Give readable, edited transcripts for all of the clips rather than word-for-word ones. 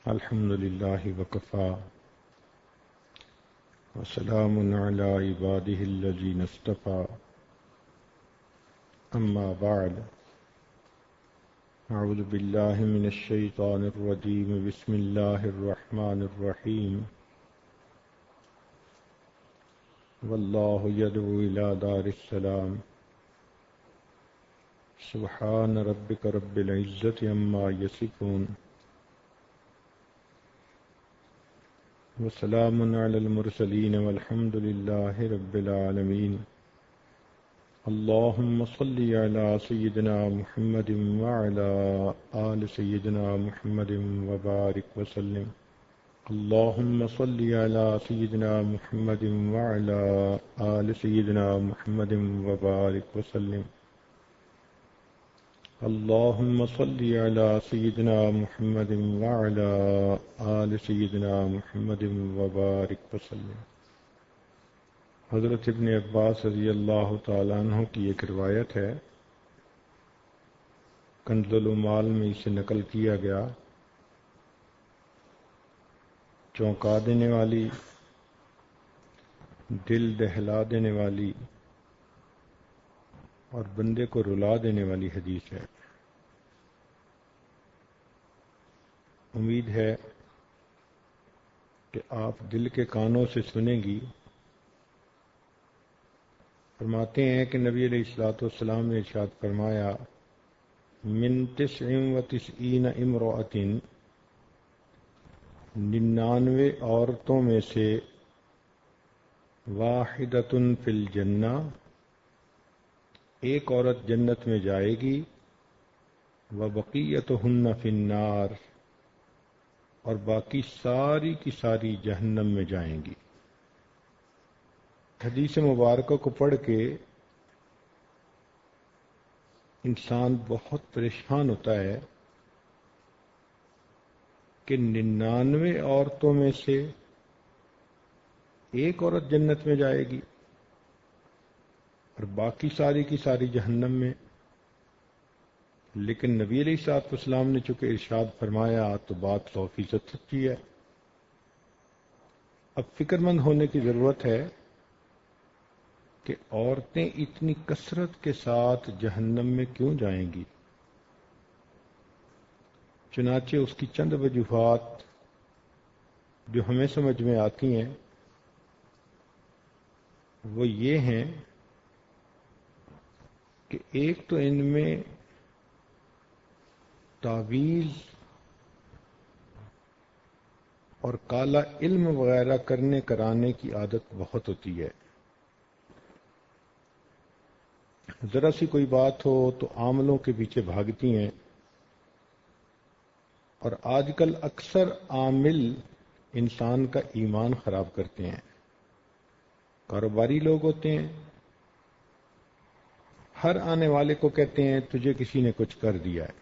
الحمد لله وكفى وسلام على عباده الذين اصطفى أما بعد أعوذ بالله من الشيطان الرجيم بسم الله الرحمن الرحيم والله يدعو إلى دار السلام سبحان ربك رب العزة عما يصفون وسلام على المرسلين والحمد لله رب العالمين اللهم صل على سيدنا محمد وعلى آل سيدنا محمد وبارك وسلم اللهم صل على سيدنا محمد وعلى آل سيدنا محمد وبارك وسلم اللهم صل على سيدنا محمد وعلى آل سيدنا محمد وبارك وسلم۔ حضرت ابن عباس رضی اللہ تعالیٰ عنہ کی ایک روایت ہے، کنز العمال میں اسے نقل کیا گیا، چونکا دینے والی، دل دہلا دینے والی اور بندے کو رلا دینے والی حدیث ہے۔ امید ہے کہ آپ دل کے کانوں سے سنیں گی۔ فرماتے ہیں کہ نبی علیہ الصلوۃ والسلام نے ارشاد فرمایا، من 99 امرأۃ، 99 عورتوں میں سے واحدۃ فی الجنہ، ایک عورت جنت میں جائے گی، وبقیتہن فی النار، اور باقی ساری کی ساری جہنم میں جائیں گی۔ حدیث مبارکہ کو پڑھ کے انسان بہت پریشان ہوتا ہے کہ 99 عورتوں میں سے ایک عورت جنت میں جائے گی اور باقی ساری کی ساری جہنم میں۔ لیکن نبی علیہ الصلوۃ والسلام نے چونکہ ارشاد فرمایا تو بات 100% سچی ہے۔ اب فکر مند ہونے کی ضرورت ہے کہ عورتیں اتنی کثرت کے ساتھ جہنم میں کیوں جائیں گی؟ چنانچہ اس کی چند وجوہات جو ہمیں سمجھ میں آتی ہیں وہ یہ ہیں کہ ایک تو ان میں تعویذ اور کالا علم وغیرہ کرنے کرانے کی عادت بہت ہوتی ہے۔ ذرا سی کوئی بات ہو تو عاملوں کے پیچھے بھاگتی ہیں، اور آج کل اکثر عامل انسان کا ایمان خراب کرتے ہیں۔ کاروباری لوگ ہوتے ہیں، ہر آنے والے کو کہتے ہیں تجھے کسی نے کچھ کر دیا ہے،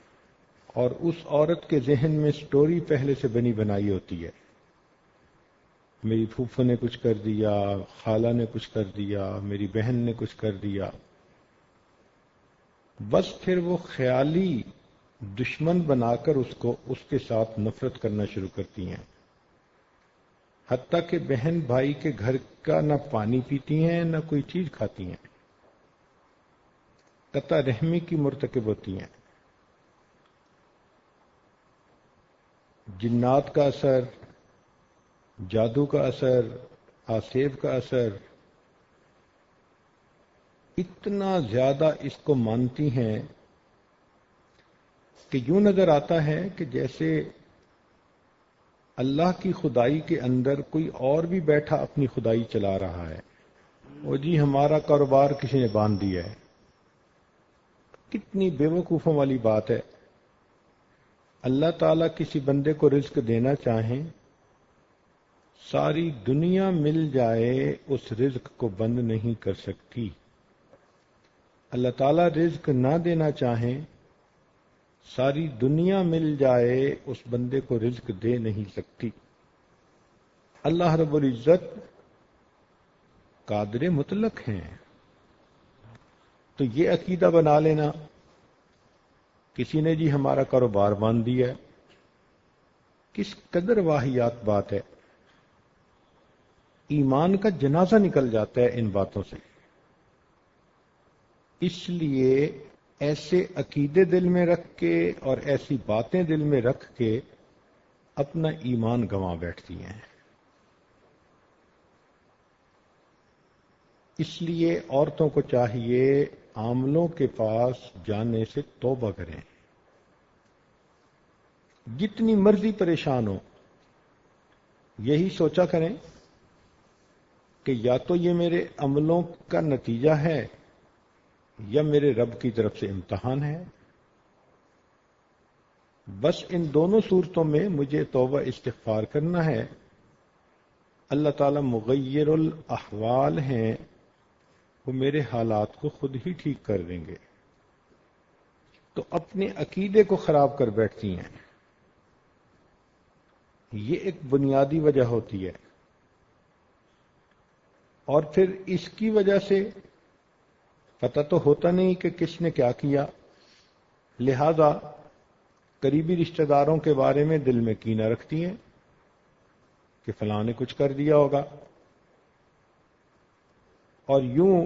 اور اس عورت کے ذہن میں سٹوری پہلے سے بنی بنائی ہوتی ہے، میری پھوپھو نے کچھ کر دیا، خالہ نے کچھ کر دیا، میری بہن نے کچھ کر دیا۔ بس پھر وہ خیالی دشمن بنا کر اس کے ساتھ نفرت کرنا شروع کرتی ہیں، حتیٰ کہ بہن بھائی کے گھر کا نہ پانی پیتی ہیں نہ کوئی چیز کھاتی ہیں، قطع رحمی کی مرتکب ہوتی ہیں۔ جنات کا اثر، جادو کا اثر، آسیب کا اثر، اتنا زیادہ اس کو مانتی ہیں کہ یوں نظر آتا ہے کہ جیسے اللہ کی خدائی کے اندر کوئی اور بھی بیٹھا اپنی خدائی چلا رہا ہے۔ وہ جی ہمارا کاروبار کسی نے باندھ دیا ہے۔ کتنی بے وقوفوں والی بات ہے۔ اللہ تعالیٰ کسی بندے کو رزق دینا چاہیں، ساری دنیا مل جائے اس رزق کو بند نہیں کر سکتی۔ اللہ تعالیٰ رزق نہ دینا چاہیں، ساری دنیا مل جائے اس بندے کو رزق دے نہیں سکتی۔ اللہ رب العزت قادر مطلق ہیں۔ تو یہ عقیدہ بنا لینا، کسی نے جی ہمارا کاروبار باندھ دیا ہے، کس قدر واہیات بات ہے. ایمان کا جنازہ نکل جاتا ہے ان باتوں سے. اس لیے ایسے عقیدے دل میں رکھ کے اور ایسی باتیں دل میں رکھ کے اپنا ایمان گنوا بیٹھتی ہیں. اس لیے عورتوں کو چاہیے عاملوں کے پاس جانے سے توبہ کریں. جتنی مرضی پریشان ہو یہی سوچا کریں کہ یا تو یہ میرے عملوں کا نتیجہ ہے یا میرے رب کی طرف سے امتحان ہے. بس ان دونوں صورتوں میں مجھے توبہ استغفار کرنا ہے. اللہ تعالی مغیر الاحوال ہیں، وہ میرے حالات کو خود ہی ٹھیک کر دیں گے. تو اپنے عقیدے کو خراب کر بیٹھتی ہیں. یہ ایک بنیادی وجہ ہوتی ہے. اور پھر اس کی وجہ سے پتہ تو ہوتا نہیں کہ کس نے کیا کیا، لہذا قریبی رشتہ داروں کے بارے میں دل میں کینہ رکھتی ہیں کہ فلاں نے کچھ کر دیا ہوگا، اور یوں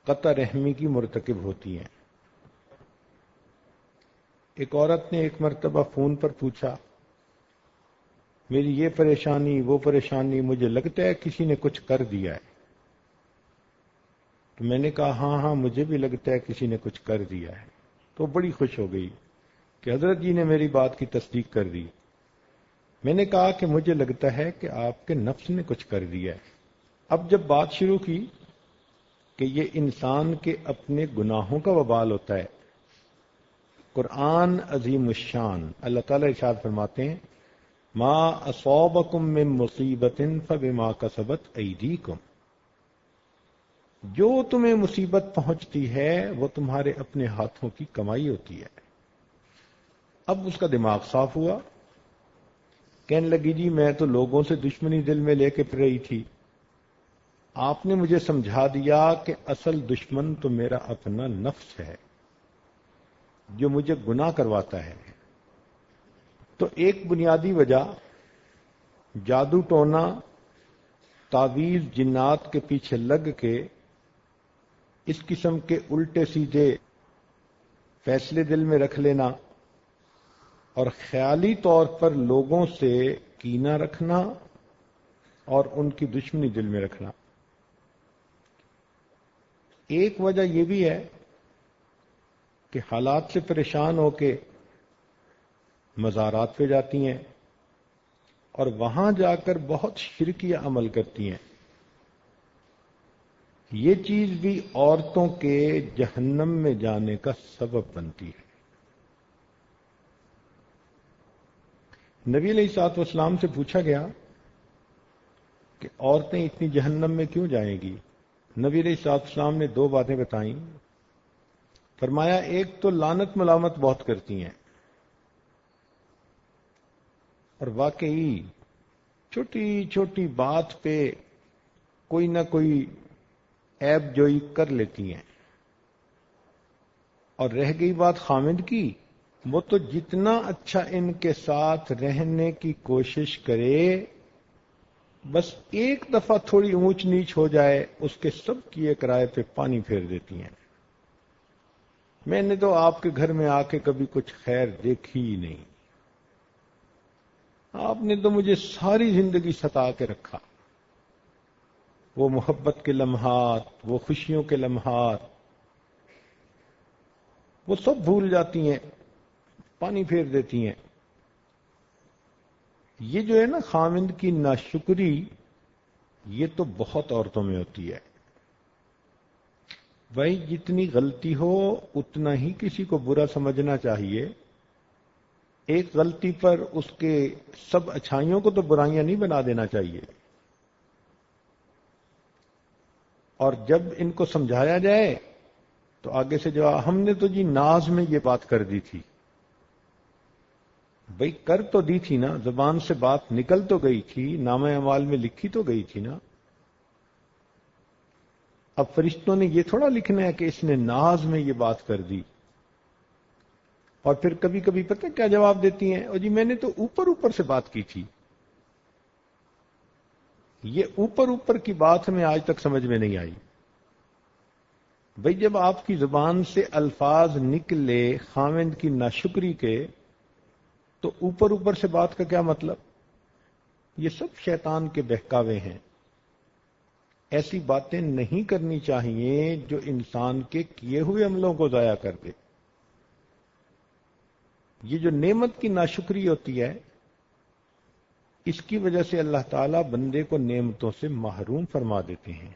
قطع رحمی کی مرتکب ہوتی ہیں. ایک عورت نے ایک مرتبہ فون پر پوچھا، میری یہ پریشانی وہ پریشانی، مجھے لگتا ہے کسی نے کچھ کر دیا ہے. تو میں نے کہا ہاں ہاں مجھے بھی لگتا ہے کسی نے کچھ کر دیا ہے. تو بڑی خوش ہو گئی کہ حضرت جی نے میری بات کی تصدیق کر دی. میں نے کہا کہ مجھے لگتا ہے کہ آپ کے نفس نے کچھ کر دیا ہے. اب جب بات شروع کی کہ یہ انسان کے اپنے گناہوں کا وبال ہوتا ہے، قرآن عظیم الشان اللہ تعالیٰ ارشاد فرماتے ہیں ما اصابکم من مصیبت فبما کسبت ایدیکم، جو تمہیں مصیبت پہنچتی ہے وہ تمہارے اپنے ہاتھوں کی کمائی ہوتی ہے. اب اس کا دماغ صاف ہوا، کہنے لگی جی میں تو لوگوں سے دشمنی دل میں لے کے پھر رہی تھی، آپ نے مجھے سمجھا دیا کہ اصل دشمن تو میرا اپنا نفس ہے جو مجھے گناہ کرواتا ہے. تو ایک بنیادی وجہ جادو ٹونا، تعویذ جنات کے پیچھے لگ کے اس قسم کے الٹے سیدھے فیصلے دل میں رکھ لینا اور خیالی طور پر لوگوں سے کینہ رکھنا اور ان کی دشمنی دل میں رکھنا. ایک وجہ یہ بھی ہے کہ حالات سے پریشان ہو کے مزارات پہ جاتی ہیں اور وہاں جا کر بہت شرکیہ عمل کرتی ہیں. یہ چیز بھی عورتوں کے جہنم میں جانے کا سبب بنتی ہے. نبی علیہ الصلوۃ والسلام سے پوچھا گیا کہ عورتیں اتنی جہنم میں کیوں جائیں گی؟ نبی علیہ الصلوۃ والسلام نے دو باتیں بتائیں. فرمایا ایک تو لعنت ملامت بہت کرتی ہیں، اور واقعی چھوٹی چھوٹی بات پہ کوئی نہ کوئی عیب جوئی کر لیتی ہیں. اور رہ گئی بات خامد کی، وہ تو جتنا اچھا ان کے ساتھ رہنے کی کوشش کرے، بس ایک دفعہ تھوڑی اونچ نیچ ہو جائے اس کے سب کیے کرائے پہ پانی پھیر دیتی ہیں. میں نے تو آپ کے گھر میں آ کے کبھی کچھ خیر دیکھی ہی نہیں، آپ نے تو مجھے ساری زندگی ستا کے رکھا. وہ محبت کے لمحات، وہ خوشیوں کے لمحات، وہ سب بھول جاتی ہیں، پانی پھیر دیتی ہیں. یہ جو ہے نا خامند کی ناشکری، یہ تو بہت عورتوں میں ہوتی ہے. بھائی جتنی غلطی ہو اتنا ہی کسی کو برا سمجھنا چاہیے. ایک غلطی پر اس کے سب اچھائیوں کو تو برائیاں نہیں بنا دینا چاہیے. اور جب ان کو سمجھایا جائے تو آگے سے جو ہم نے تو جی ناز میں یہ بات کر دی تھی. بھئی کر تو دی تھی نا، زبان سے بات نکل تو گئی تھی، نامہ اعمال میں لکھی تو گئی تھی نا. اب فرشتوں نے یہ تھوڑا لکھنا ہے کہ اس نے ناز میں یہ بات کر دی. اور پھر کبھی کبھی پتہ کیا جواب دیتی ہیں، اور جی میں نے تو اوپر اوپر سے بات کی تھی۔ یہ اوپر اوپر کی بات ہمیں آج تک سمجھ میں نہیں آئی۔ بھئی جب آپ کی زبان سے الفاظ نکلے خاوند کی ناشکری کے، تو اوپر اوپر سے بات کا کیا مطلب؟ یہ سب شیطان کے بہکاوے ہیں۔ ایسی باتیں نہیں کرنی چاہیے جو انسان کے کیے ہوئے عملوں کو ضائع کر دے۔ یہ جو نعمت کی ناشکری ہوتی ہے، اس کی وجہ سے اللہ تعالیٰ بندے کو نعمتوں سے محروم فرما دیتے ہیں۔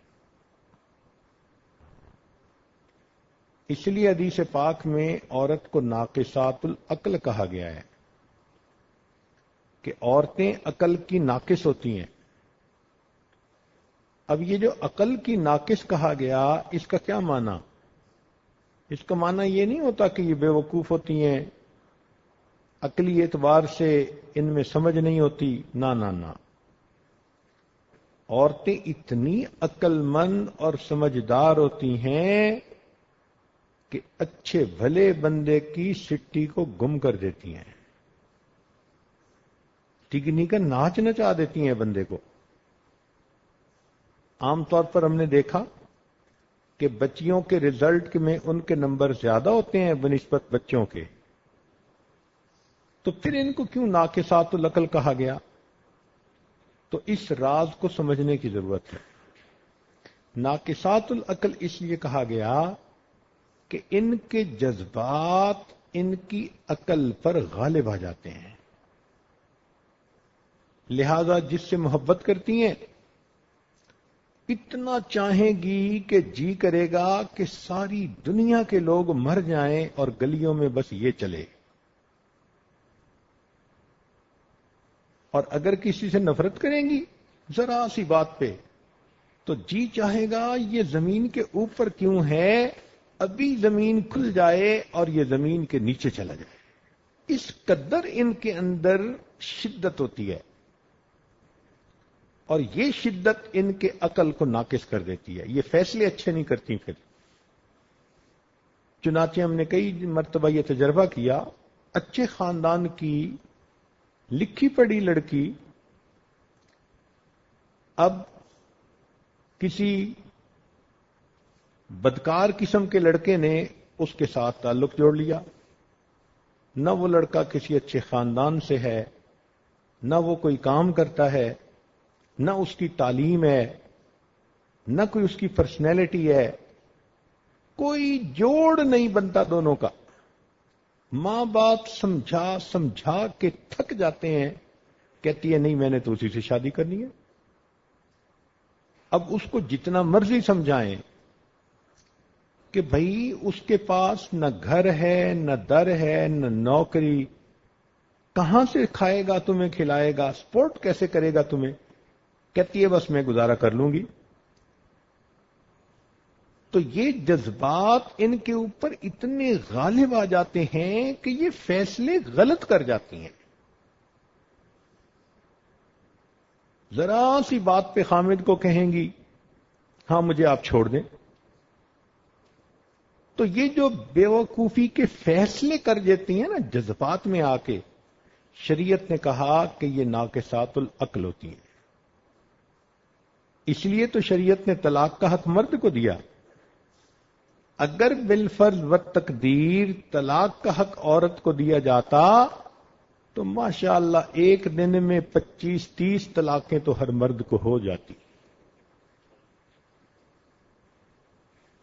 اس لیے حدیث پاک میں عورت کو ناقصات العقل کہا گیا ہے کہ عورتیں عقل کی ناقص ہوتی ہیں۔ اب یہ جو عقل کی ناقص کہا گیا، اس کا کیا معنی؟ اس کا معنی یہ نہیں ہوتا کہ یہ بے وقوف ہوتی ہیں، عقلی اعتبار سے ان میں سمجھ نہیں ہوتی، نہ نہ نہ۔ عورتیں اتنی عقل مند اور سمجھدار ہوتی ہیں کہ اچھے بھلے بندے کی سٹی کو گم کر دیتی ہیں، ٹکنی کا ناچ نچا دیتی ہیں بندے کو۔ عام طور پر ہم نے دیکھا کہ بچیوں کے رزلٹ میں ان کے نمبر زیادہ ہوتے ہیں بنسبت بچوں کے، تو پھر ان کو کیوں ناقصات العقل کہا گیا؟ تو اس راز کو سمجھنے کی ضرورت ہے۔ ناقصات العقل اس لیے کہا گیا کہ ان کے جذبات ان کی عقل پر غالب آ جاتے ہیں، لہذا جس سے محبت کرتی ہیں اتنا چاہیں گی کہ جی کرے گا کہ ساری دنیا کے لوگ مر جائیں اور گلیوں میں بس یہ چلے، اور اگر کسی سے نفرت کریں گی ذرا سی بات پہ تو جی چاہے گا یہ زمین کے اوپر کیوں ہے، ابھی زمین کھل جائے اور یہ زمین کے نیچے چلا جائے۔ اس قدر ان کے اندر شدت ہوتی ہے، اور یہ شدت ان کے عقل کو ناقص کر دیتی ہے، یہ فیصلے اچھے نہیں کرتی پھر۔ چنانچہ ہم نے کئی مرتبہ یہ تجربہ کیا، اچھے خاندان کی لکھی پڑھی لڑکی اب کسی بدکار قسم کے لڑکے نے اس کے ساتھ تعلق جوڑ لیا، نہ وہ لڑکا کسی اچھے خاندان سے ہے، نہ وہ کوئی کام کرتا ہے، نہ اس کی تعلیم ہے، نہ کوئی اس کی پرسنالٹی ہے، کوئی جوڑ نہیں بنتا دونوں کا۔ ماں باپ سمجھا سمجھا کے تھک جاتے ہیں، کہتی ہے نہیں میں نے تو اسی سے شادی کرنی ہے۔ اب اس کو جتنا مرضی سمجھائیں کہ بھائی اس کے پاس نہ گھر ہے، نہ در ہے، نہ نوکری، کہاں سے کھائے گا تمہیں، کھلائے گا، سپورٹ کیسے کرے گا تمہیں، کہتی ہے بس میں گزارا کر لوں گی۔ تو یہ جذبات ان کے اوپر اتنے غالب آ جاتے ہیں کہ یہ فیصلے غلط کر جاتی ہیں۔ ذرا سی بات پہ خامد کو کہیں گی ہاں مجھے آپ چھوڑ دیں، تو یہ جو بیوقوفی کے فیصلے کر دیتی ہیں نا جذبات میں آ کے، شریعت نے کہا کہ یہ ناقصات العقل ہوتی ہیں۔ اس لیے تو شریعت نے طلاق کا حق مرد کو دیا۔ اگر بالفرض و تقدیر طلاق کا حق عورت کو دیا جاتا تو ماشاءاللہ ایک دن میں 25-30 طلاقیں تو ہر مرد کو ہو جاتی۔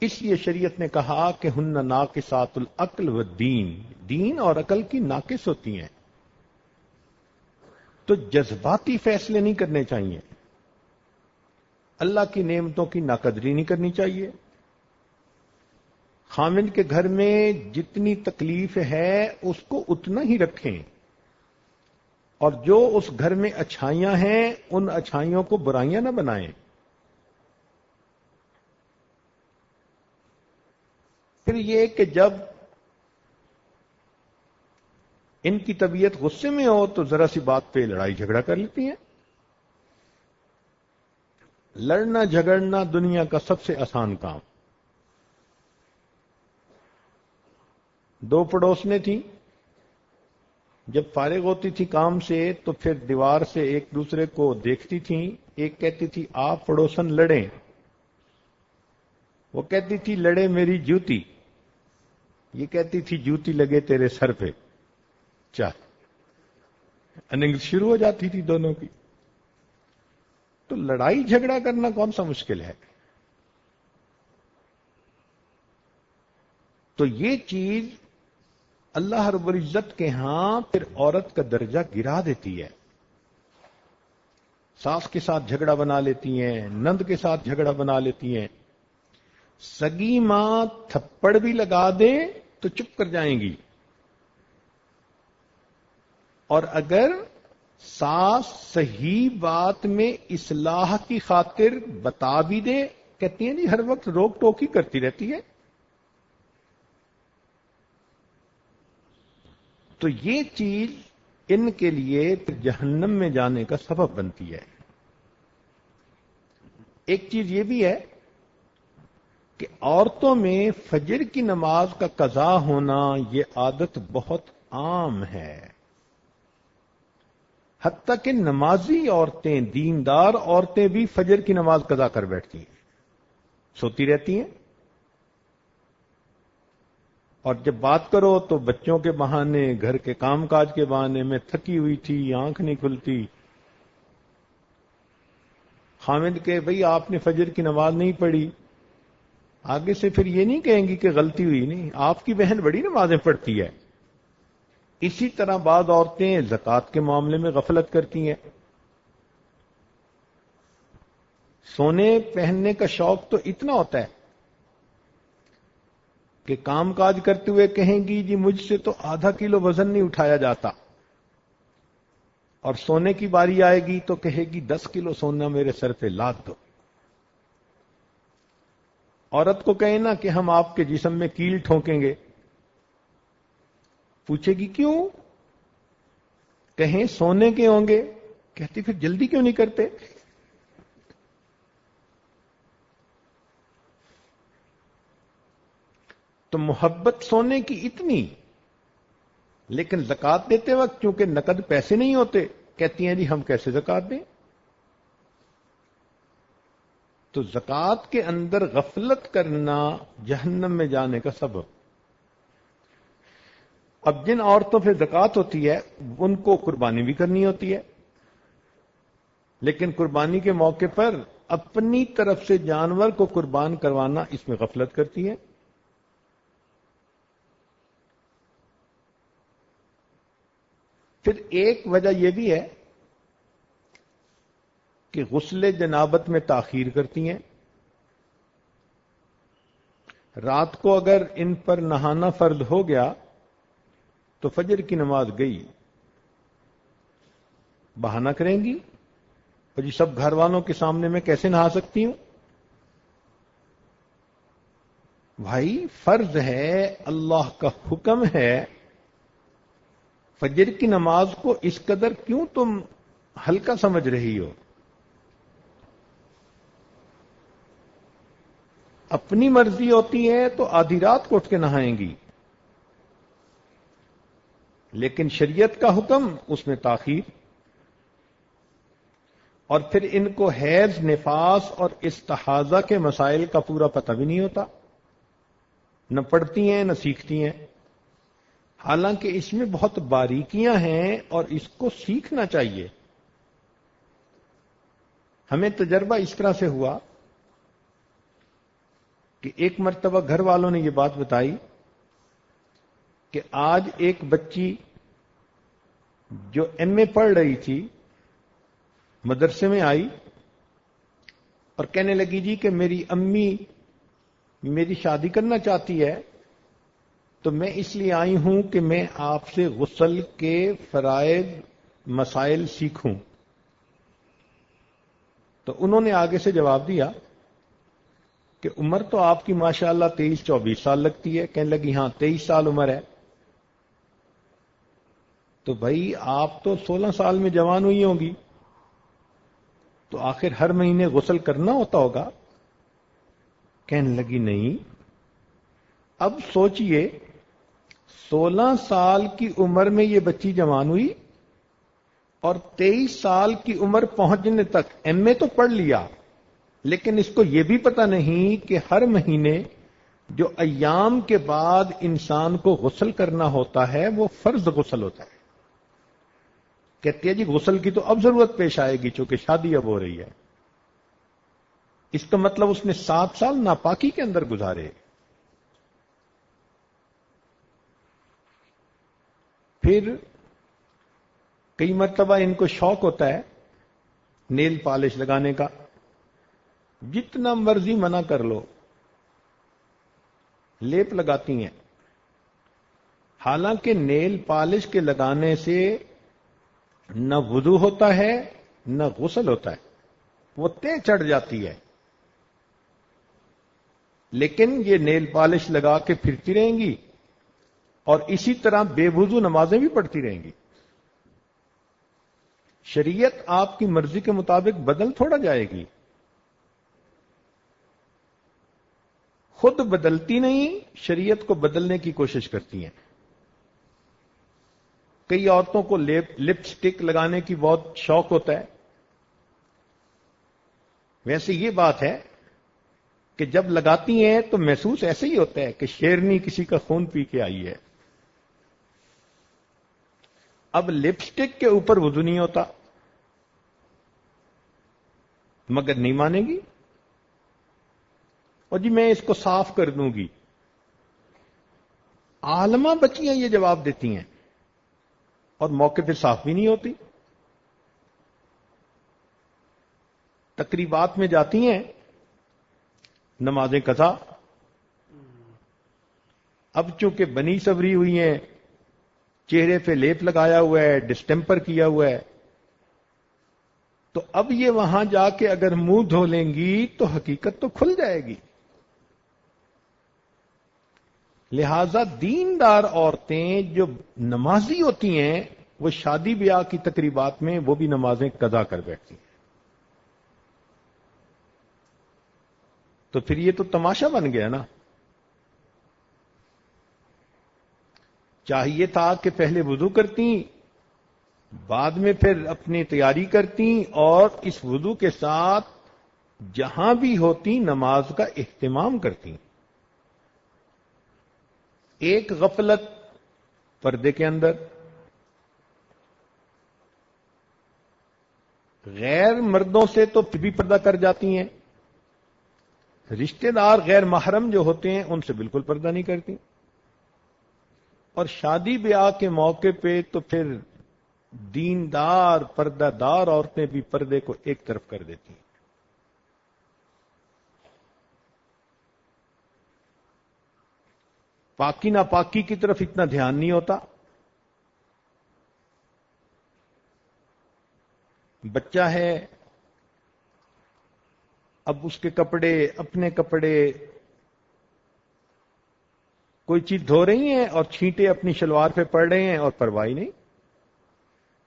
اس لیے شریعت نے کہا کہ ہن ناقصات العقل والدین، دین اور عقل کی ناقص ہوتی ہیں، تو جذباتی فیصلے نہیں کرنے چاہیے، اللہ کی نعمتوں کی ناقدری نہیں کرنی چاہیے۔ خامند کے گھر میں جتنی تکلیف ہے اس کو اتنا ہی رکھیں، اور جو اس گھر میں اچھائیاں ہیں ان اچھائیوں کو برائیاں نہ بنائیں۔ پھر یہ کہ جب ان کی طبیعت غصے میں ہو تو ذرا سی بات پہ لڑائی جھگڑا کر لیتی ہیں۔ لڑنا جھگڑنا دنیا کا سب سے آسان کام۔ دو پڑوسنیں تھیں، جب فارغ ہوتی تھی کام سے تو پھر دیوار سے ایک دوسرے کو دیکھتی تھیں. ایک کہتی تھی آپ پڑوسن لڑیں، وہ کہتی تھی لڑے میری جوتی، یہ کہتی تھی جوتی لگے تیرے سر پہ. چل اننگز شروع ہو جاتی تھی دونوں کی. تو لڑائی جھگڑا کرنا کون سا مشکل ہے؟ تو یہ چیز اللہ رب العزت کے ہاں پھر عورت کا درجہ گرا دیتی ہے. ساس کے ساتھ جھگڑا بنا لیتی ہیں، نند کے ساتھ جھگڑا بنا لیتی ہیں. سگی ماں تھپڑ بھی لگا دے تو چپ کر جائیں گی، اور اگر ساس صحیح بات میں اصلاح کی خاطر بتا بھی دے، کہتی ہیں جی ہر وقت روک ٹوک ہی کرتی رہتی ہے. تو یہ چیز ان کے لیے جہنم میں جانے کا سبب بنتی ہے. ایک چیز یہ بھی ہے کہ عورتوں میں فجر کی نماز کا قضا ہونا یہ عادت بہت عام ہے. حتیٰ کہ نمازی عورتیں، دیندار عورتیں بھی فجر کی نماز قضا کر بیٹھتی ہیں، سوتی رہتی ہیں. اور جب بات کرو تو بچوں کے بہانے، گھر کے کام کاج کے بہانے میں تھکی ہوئی تھی، آنکھ نہیں کھلتی. خامد کہ بھئی آپ نے فجر کی نماز نہیں پڑھی، آگے سے پھر یہ نہیں کہیں گی کہ غلطی ہوئی، نہیں آپ کی بہن بڑی نمازیں پڑھتی ہے. اسی طرح بعض عورتیں زکوٰۃ کے معاملے میں غفلت کرتی ہیں. سونے پہننے کا شوق تو اتنا ہوتا ہے کہ کام کاج کرتے ہوئے کہیں گی جی مجھ سے تو آدھا کلو وزن نہیں اٹھایا جاتا، اور سونے کی باری آئے گی تو کہے گی 10 کلو سونا میرے سر پہ لاد دو. عورت کو کہیں نا کہ ہم آپ کے جسم میں کیل ٹھونکیں گے، پوچھے گی کیوں؟ کہیں سونے کے ہوں گے، کہتی پھر جلدی کیوں نہیں کرتے؟ تو محبت سونے کی اتنی، لیکن زکوٰۃ دیتے وقت چونکہ نقد پیسے نہیں ہوتے، کہتی ہیں جی ہم کیسے زکوٰۃ دیں؟ تو زکوٰۃ کے اندر غفلت کرنا جہنم میں جانے کا سبب. اب جن عورتوں پہ زکوٰۃ ہوتی ہے ان کو قربانی بھی کرنی ہوتی ہے، لیکن قربانی کے موقع پر اپنی طرف سے جانور کو قربان کروانا اس میں غفلت کرتی ہے. پھر ایک وجہ یہ بھی ہے کہ غسل جنابت میں تاخیر کرتی ہیں. رات کو اگر ان پر نہانا فرض ہو گیا تو فجر کی نماز گئی، بہانہ کریں گی اور جی سب گھر والوں کے سامنے میں کیسے نہا سکتی ہوں؟ بھائی فرض ہے، اللہ کا حکم ہے. فجر کی نماز کو اس قدر کیوں تم ہلکا سمجھ رہی ہو؟ اپنی مرضی ہوتی ہے تو آدھی رات کو اٹھ کے نہائیں گی، لیکن شریعت کا حکم اس میں تاخیر. اور پھر ان کو حیض، نفاس اور استحاضہ کے مسائل کا پورا پتہ بھی نہیں ہوتا، نہ پڑھتی ہیں نہ سیکھتی ہیں، حالانکہ اس میں بہت باریکیاں ہیں اور اس کو سیکھنا چاہیے. ہمیں تجربہ اس طرح سے ہوا کہ ایک مرتبہ گھر والوں نے یہ بات بتائی کہ آج ایک بچی جو ایم اے پڑھ رہی تھی مدرسے میں آئی اور کہنے لگی جی کہ میری امی میری شادی کرنا چاہتی ہے، تو میں اس لیے آئی ہوں کہ میں آپ سے غسل کے فرائض مسائل سیکھوں. تو انہوں نے آگے سے جواب دیا کہ عمر تو آپ کی ماشاءاللہ 23-24 سال لگتی ہے. کہنے لگی ہاں 23 سال عمر ہے. تو بھائی آپ تو 16 سال میں جوان ہوئی ہوں گی، تو آخر ہر مہینے غسل کرنا ہوتا ہوگا؟ کہنے لگی نہیں. اب سوچئے 16 سال کی عمر میں یہ بچی جوان ہوئی اور 23 سال کی عمر پہنچنے تک ایم اے تو پڑھ لیا، لیکن اس کو یہ بھی پتہ نہیں کہ ہر مہینے جو ایام کے بعد انسان کو غسل کرنا ہوتا ہے وہ فرض غسل ہوتا ہے. کہتی ہے جی غسل کی تو اب ضرورت پیش آئے گی چونکہ شادی اب ہو رہی ہے. اس کا مطلب اس نے 7 سال ناپاکی کے اندر گزارے. پھر کئی مرتبہ ان کو شوق ہوتا ہے نیل پالش لگانے کا، جتنا مرضی منع کر لو لیپ لگاتی ہیں. حالانکہ نیل پالش کے لگانے سے نہ وضو ہوتا ہے نہ غسل ہوتا ہے، وہ تہ چڑھ جاتی ہے، لیکن یہ نیل پالش لگا کے پھرتی رہیں گی اور اسی طرح بے وضو نمازیں بھی پڑھتی رہیں گی. شریعت آپ کی مرضی کے مطابق بدل تھوڑا جائے گی، خود بدلتی نہیں، شریعت کو بدلنے کی کوشش کرتی ہیں. کئی عورتوں کو لپسٹک لگانے کی بہت شوق ہوتا ہے. ویسے یہ بات ہے کہ جب لگاتی ہیں تو محسوس ایسے ہی ہوتا ہے کہ شیرنی کسی کا خون پی کے آئی ہے. اب لپسٹک کے اوپر وضو نہیں ہوتا، مگر نہیں مانے گی اور جی میں اس کو صاف کر دوں گی. عالمہ بچیاں یہ جواب دیتی ہیں اور موقع پہ صاف بھی نہیں ہوتی. تقریبات میں جاتی ہیں، نمازیں قضا. اب چونکہ بنی سوری ہوئی ہیں، چہرے پہ لیپ لگایا ہوا ہے، ڈسٹمپر کیا ہوا ہے، تو اب یہ وہاں جا کے اگر منہ دھو لیں گی تو حقیقت تو کھل جائے گی. لہذا دیندار عورتیں جو نمازی ہوتی ہیں وہ شادی بیاہ کی تقریبات میں وہ بھی نمازیں قضا کر بیٹھتی ہیں. تو پھر یہ تو تماشا بن گیا نا. چاہیے تھا کہ پہلے وضو کرتی، بعد میں پھر اپنی تیاری کرتی اور اس وضو کے ساتھ جہاں بھی ہوتی نماز کا اہتمام کرتی. ایک غفلت پردے کے اندر، غیر مردوں سے تو پھر بھی پردہ کر جاتی ہیں، رشتہ دار غیر محرم جو ہوتے ہیں ان سے بالکل پردہ نہیں کرتی، اور شادی بیاہ کے موقع پہ تو پھر دیندار پردہ دار عورتیں بھی پردے کو ایک طرف کر دیتی ہیں. پاکی ناپاکی کی طرف اتنا دھیان نہیں ہوتا. بچہ ہے، اب اس کے کپڑے، اپنے کپڑے، کوئی چیز دھو رہی ہیں اور چھینٹے اپنی شلوار پہ پڑ رہے ہیں اور پرواہ نہیں.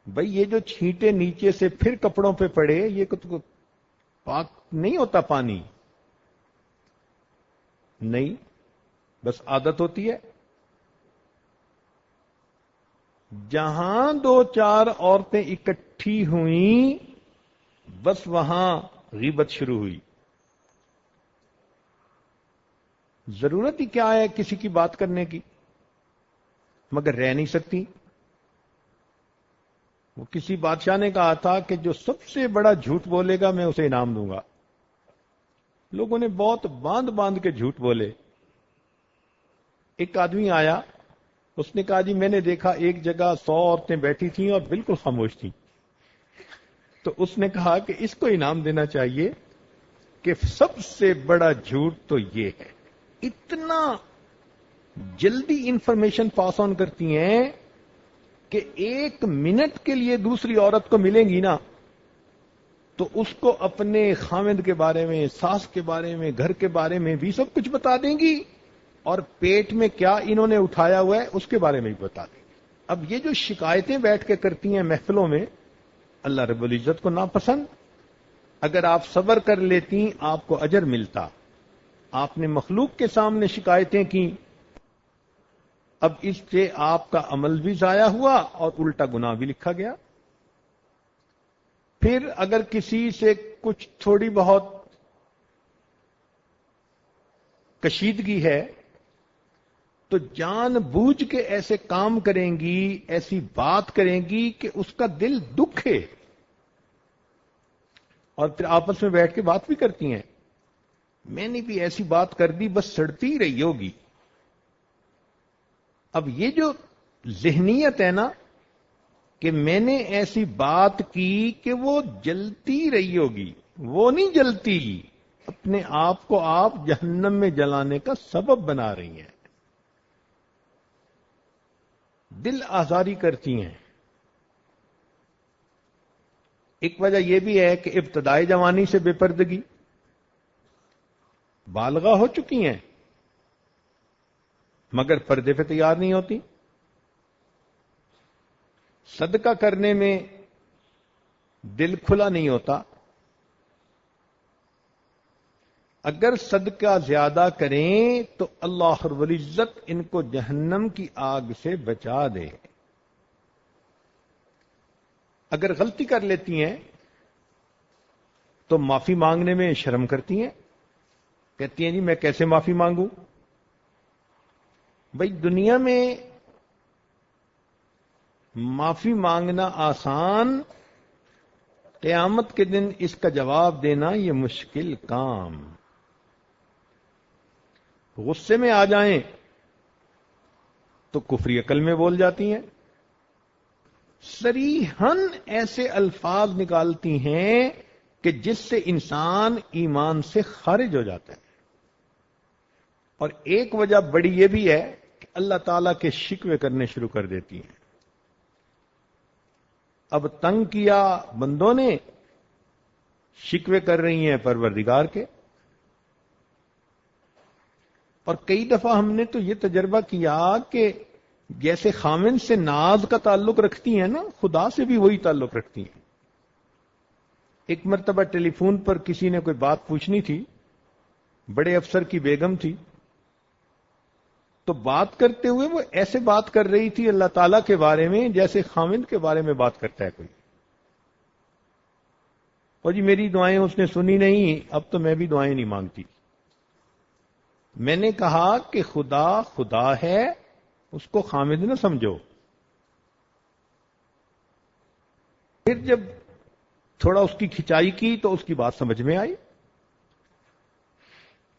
بھئی یہ جو چھینٹے نیچے سے پھر کپڑوں پہ پڑے یہ تو پاک نہیں ہوتا پانی، نہیں، بس عادت ہوتی ہے. جہاں 2-4 عورتیں اکٹھی ہوئیں بس وہاں غیبت شروع ہوئی. ضرورت ہی کیا ہے کسی کی بات کرنے کی، مگر رہ نہیں سکتی. وہ کسی بادشاہ نے کہا تھا کہ جو سب سے بڑا جھوٹ بولے گا میں اسے انعام دوں گا. لوگوں نے بہت باندھ کے جھوٹ بولے. ایک آدمی آیا، اس نے کہا جی میں نے دیکھا ایک جگہ 100 عورتیں بیٹھی تھیں اور بالکل خاموش تھیں. تو اس نے کہا کہ اس کو انعام دینا چاہیے کہ سب سے بڑا جھوٹ تو یہ ہے، اتنا جلدی انفارمیشن پاس آن کرتی ہیں کہ 1 منٹ کے لیے دوسری عورت کو ملیں گی نا تو اس کو اپنے خاوند کے بارے میں، ساس کے بارے میں، گھر کے بارے میں بھی سب کچھ بتا دیں گی اور پیٹ میں کیا انہوں نے اٹھایا ہوا ہے اس کے بارے میں بھی بتا دیں گی. اب یہ جو شکایتیں بیٹھ کے کرتی ہیں محفلوں میں، اللہ رب العزت کو ناپسند. اگر آپ صبر کر لیتی آپ کو اجر ملتا. آپ نے مخلوق کے سامنے شکایتیں کی اب اس سے آپ کا عمل بھی ضائع ہوا اور الٹا گناہ بھی لکھا گیا۔ پھر اگر کسی سے کچھ تھوڑی بہت کشیدگی ہے تو جان بوجھ کے ایسے کام کریں گی، ایسی بات کریں گی کہ اس کا دل دکھے، اور پھر آپس میں بیٹھ کے بات بھی کرتی ہیں، میں نے بھی ایسی بات کر دی، بس سڑتی رہی ہوگی۔ اب یہ جو ذہنیت ہے نا کہ میں نے ایسی بات کی کہ وہ جلتی رہی ہوگی، وہ نہیں جلتی، اپنے آپ کو آپ جہنم میں جلانے کا سبب بنا رہی ہیں، دل آزاری کرتی ہیں۔ ایک وجہ یہ بھی ہے کہ ابتدائی جوانی سے بے پردگی، بالغہ ہو چکی ہیں مگر پردے پہ تیار نہیں ہوتی، صدقہ کرنے میں دل کھلا نہیں ہوتا، اگر صدقہ زیادہ کریں تو اللہ رب العزت ان کو جہنم کی آگ سے بچا دے۔ اگر غلطی کر لیتی ہیں تو معافی مانگنے میں شرم کرتی ہیں، کہتی ہیں جی میں کیسے معافی مانگوں؟ بھائی دنیا میں معافی مانگنا آسان، قیامت کے دن اس کا جواب دینا یہ مشکل کام۔ غصے میں آ جائیں تو کفری عقل میں بول جاتی ہیں، صریحاً ایسے الفاظ نکالتی ہیں کہ جس سے انسان ایمان سے خارج ہو جاتا ہے۔ اور ایک وجہ بڑی یہ بھی ہے کہ اللہ تعالیٰ کے شکوے کرنے شروع کر دیتی ہیں، اب تنگ کیا بندوں نے، شکوے کر رہی ہیں پروردگار کے۔ اور کئی دفعہ ہم نے تو یہ تجربہ کیا کہ جیسے خامن سے ناز کا تعلق رکھتی ہیں نا، خدا سے بھی وہی تعلق رکھتی ہیں۔ ایک مرتبہ ٹیلی فون پر کسی نے کوئی بات پوچھنی تھی، بڑے افسر کی بیگم تھی، تو بات کرتے ہوئے وہ ایسے بات کر رہی تھی اللہ تعالیٰ کے بارے میں جیسے خامن کے بارے میں بات کرتا ہے کوئی۔ اور جی میری دعائیں اس نے سنی نہیں، اب تو میں بھی دعائیں نہیں مانگتی۔ میں نے کہا کہ خدا خدا ہے، اس کو خامد نہ سمجھو۔ پھر جب تھوڑا اس کی کھچائی کی تو اس کی بات سمجھ میں آئی۔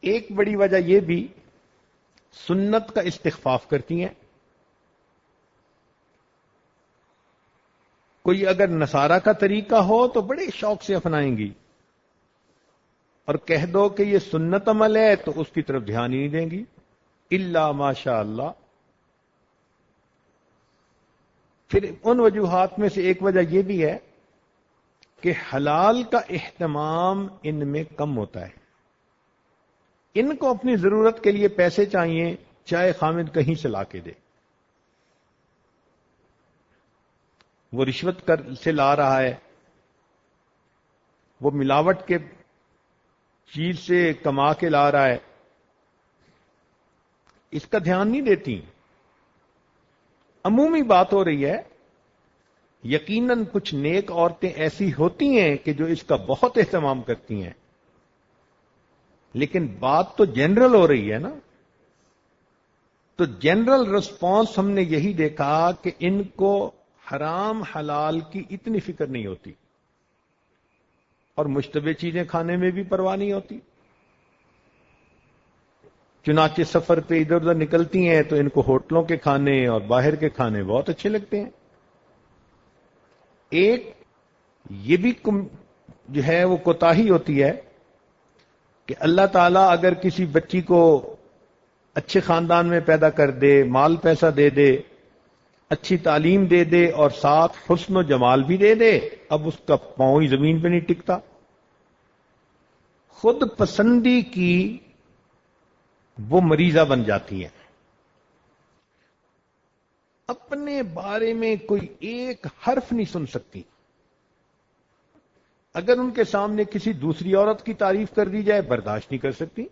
ایک بڑی وجہ یہ بھی سنت کا استخفاف کرتی ہیں۔ کوئی اگر نصارہ کا طریقہ ہو تو بڑے شوق سے اپنائیں گی، اور کہہ دو کہ یہ سنت عمل ہے تو اس کی طرف دھیان ہی نہیں دیں گی، الا ماشاء اللہ۔ پھر ان وجوہات میں سے ایک وجہ یہ بھی ہے کہ حلال کا اہتمام ان میں کم ہوتا ہے۔ ان کو اپنی ضرورت کے لیے پیسے چاہیے، چاہے خامد کہیں سے لا کے دے۔ وہ رشوت سے لا رہا ہے، وہ ملاوٹ کے چیز سے کما کے لا رہا ہے، اس کا دھیان نہیں دیتی۔ عمومی بات ہو رہی ہے، یقیناً کچھ نیک عورتیں ایسی ہوتی ہیں کہ جو اس کا بہت اہتمام کرتی ہیں، لیکن بات تو جنرل ہو رہی ہے نا۔ تو جنرل رسپانس ہم نے یہی دیکھا کہ ان کو حرام حلال کی اتنی فکر نہیں ہوتی، اور مشتبہ چیزیں کھانے میں بھی پرواہ نہیں ہوتی۔ چنانچہ سفر پہ ادھر ادھر نکلتی ہیں تو ان کو ہوٹلوں کے کھانے اور باہر کے کھانے بہت اچھے لگتے ہیں۔ ایک یہ بھی جو ہے وہ کوتاہی ہوتی ہے کہ اللہ تعالیٰ اگر کسی بچی کو اچھے خاندان میں پیدا کر دے، مال پیسہ دے دے، اچھی تعلیم دے دے، اور ساتھ حسن و جمال بھی دے دے، اب اس کا پاؤں ہی زمین پہ نہیں ٹکتا۔ خود پسندی کی وہ مریضہ بن جاتی ہیں، اپنے بارے میں کوئی ایک حرف نہیں سن سکتی۔ اگر ان کے سامنے کسی دوسری عورت کی تعریف کر دی جائے برداشت نہیں کر سکتی۔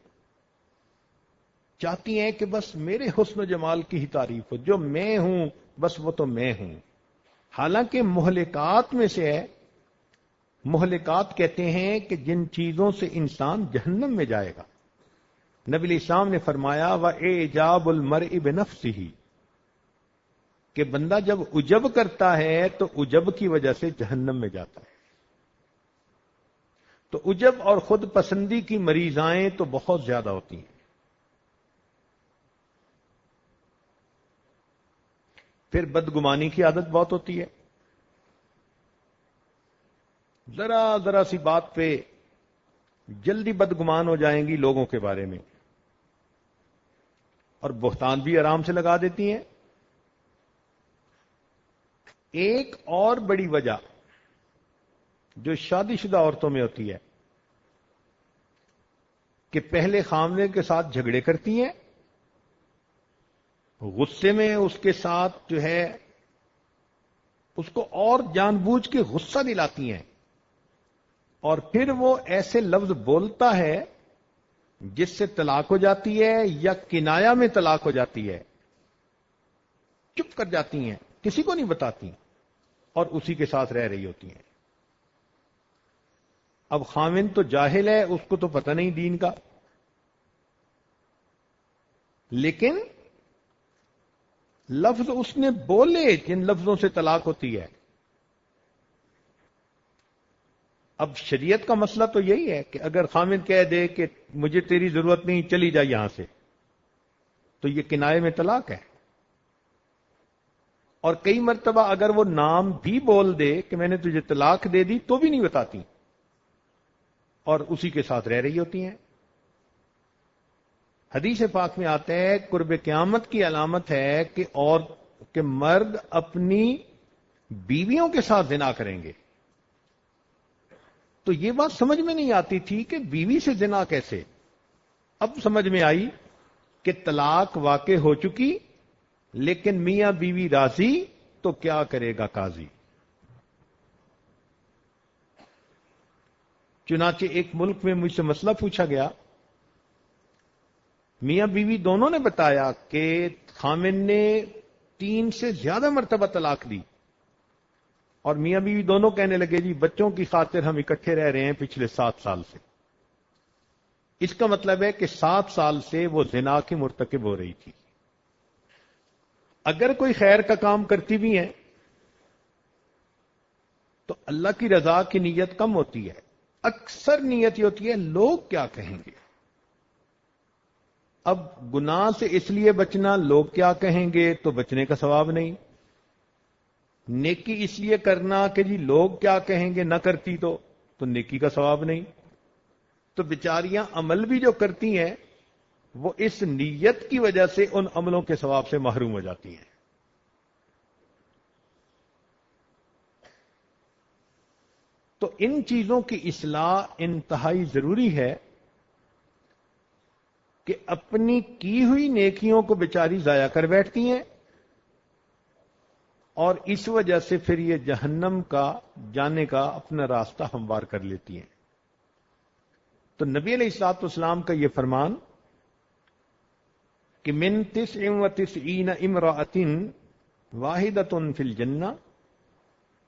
چاہتی ہیں کہ بس میرے حسن و جمال کی ہی تعریف ہو، جو میں ہوں بس وہ تو میں ہوں. حالانکہ مہلکات میں سے ہے. مہلکات کہتے ہیں کہ جن چیزوں سے انسان جہنم میں جائے گا. نبی علیہ السلام نے فرمایا وَإِعْجَابُ الْمَرْءِ بِنَفْسِهِ کہ بندہ جب عجب کرتا ہے تو عجب کی وجہ سے جہنم میں جاتا ہے. تو عجب اور خود پسندی کی مریضائیں تو بہت زیادہ ہوتی ہیں. پھر بدگمانی کی عادت بہت ہوتی ہے. ذرا ذرا سی بات پہ جلدی بدگمان ہو جائیں گی لوگوں کے بارے میں، اور بہتان بھی آرام سے لگا دیتی ہیں. ایک اور بڑی وجہ جو شادی شدہ عورتوں میں ہوتی ہے کہ پہلے خامنے کے ساتھ جھگڑے کرتی ہیں، غصے میں اس کے ساتھ جو ہے اس کو اور جان بوجھ کے غصہ دلاتی ہیں، اور پھر وہ ایسے لفظ بولتا ہے جس سے طلاق ہو جاتی ہے یا کنایا میں طلاق ہو جاتی ہے. چپ کر جاتی ہیں، کسی کو نہیں بتاتی، اور اسی کے ساتھ رہ رہی ہوتی ہیں. اب خاوند تو جاہل ہے، اس کو تو پتہ نہیں دین کا، لیکن لفظ اس نے بولے جن لفظوں سے طلاق ہوتی ہے. اب شریعت کا مسئلہ تو یہی ہے کہ اگر خاوند کہہ دے کہ مجھے تیری ضرورت نہیں، چلی جا یہاں سے، تو یہ کنائے میں طلاق ہے. اور کئی مرتبہ اگر وہ نام بھی بول دے کہ میں نے تجھے طلاق دے دی تو بھی نہیں بتاتی، اور اسی کے ساتھ رہ رہی ہوتی ہیں. حدیث پاک میں آتا ہے قرب قیامت کی علامت ہے کہ مرد اپنی بیویوں کے ساتھ زنا کریں گے. تو یہ بات سمجھ میں نہیں آتی تھی کہ بیوی سے زنا کیسے. اب سمجھ میں آئی کہ طلاق واقع ہو چکی، لیکن میاں بیوی راضی تو کیا کرے گا قاضی. چنانچہ ایک ملک میں مجھ سے مسئلہ پوچھا گیا، میاں بیوی دونوں نے بتایا کہ خامن نے 3 سے زیادہ مرتبہ طلاق دی، اور میاں بیوی دونوں کہنے لگے جی بچوں کی خاطر ہم اکٹھے رہ رہے ہیں پچھلے 7 سال سے. اس کا مطلب ہے کہ 7 سال سے وہ زنا کی مرتکب ہو رہی تھی. اگر کوئی خیر کا کام کرتی بھی ہیں تو اللہ کی رضا کی نیت کم ہوتی ہے، اکثر نیت یہ ہوتی ہے لوگ کیا کہیں گے. اب گناہ سے اس لیے بچنا لوگ کیا کہیں گے تو بچنے کا ثواب نہیں، نیکی اس لیے کرنا کہ جی لوگ کیا کہیں گے نہ کرتی تو نیکی کا ثواب نہیں. تو بیچاریاں عمل بھی جو کرتی ہیں وہ اس نیت کی وجہ سے ان عملوں کے ثواب سے محروم ہو جاتی ہیں. تو ان چیزوں کی اصلاح انتہائی ضروری ہے کہ اپنی کی ہوئی نیکیوں کو بیچاری ضائع کر بیٹھتی ہیں، اور اس وجہ سے پھر یہ جہنم کا جانے کا اپنا راستہ ہموار کر لیتی ہیں. تو نبی علیہ الصلوۃ والسلام کا یہ فرمان کہ من 99 امرأۃ واحدۃ فی الجنہ،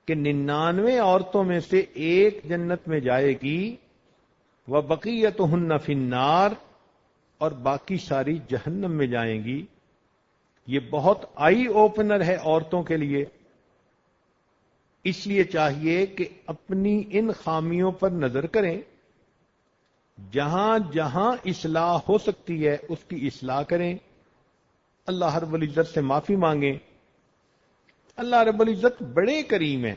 کہ 99 عورتوں میں سے ایک جنت میں جائے گی، وبقیتہن فی النار، اور باقی ساری جہنم میں جائیں گی. یہ بہت آئی اوپنر ہے عورتوں کے لیے. اس لیے چاہیے کہ اپنی ان خامیوں پر نظر کریں، جہاں جہاں اصلاح ہو سکتی ہے اس کی اصلاح کریں، اللہ رب العزت سے معافی مانگیں. اللہ رب العزت بڑے کریم ہیں.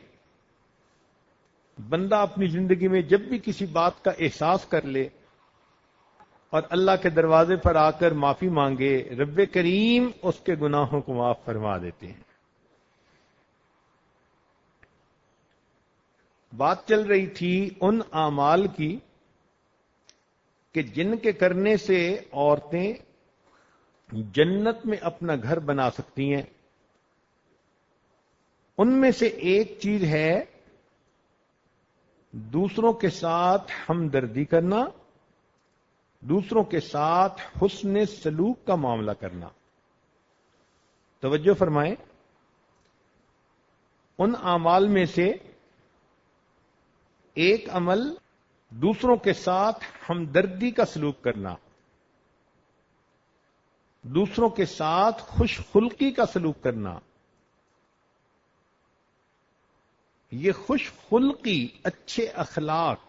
بندہ اپنی زندگی میں جب بھی کسی بات کا احساس کر لے اور اللہ کے دروازے پر آ کر معافی مانگے، رب کریم اس کے گناہوں کو معاف فرما دیتے ہیں. بات چل رہی تھی ان اعمال کی کہ جن کے کرنے سے عورتیں جنت میں اپنا گھر بنا سکتی ہیں. ان میں سے ایک چیز ہے دوسروں کے ساتھ ہمدردی کرنا، دوسروں کے ساتھ حسن سلوک کا معاملہ کرنا. توجہ فرمائیں، ان اعمال میں سے ایک عمل دوسروں کے ساتھ ہمدردی کا سلوک کرنا، دوسروں کے ساتھ خوش خلقی کا سلوک کرنا. یہ خوش خلقی، اچھے اخلاق،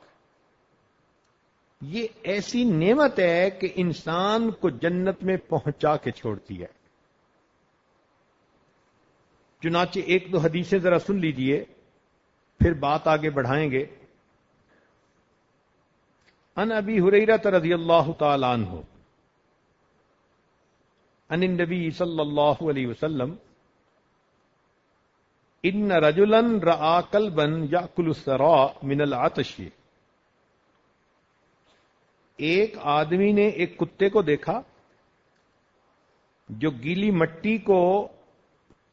یہ ایسی نعمت ہے کہ انسان کو جنت میں پہنچا کے چھوڑتی ہے. چنانچہ ایک دو حدیثیں ذرا سن لیجئے، پھر بات آگے بڑھائیں گے. عن ابی ہریرہ رضی اللہ تعالی عنہ عن النبی صلی اللہ علیہ وسلم ان رجلا رأى کلبا یأکل الثراء من العطش. ایک آدمی نے ایک کتے کو دیکھا جو گیلی مٹی کو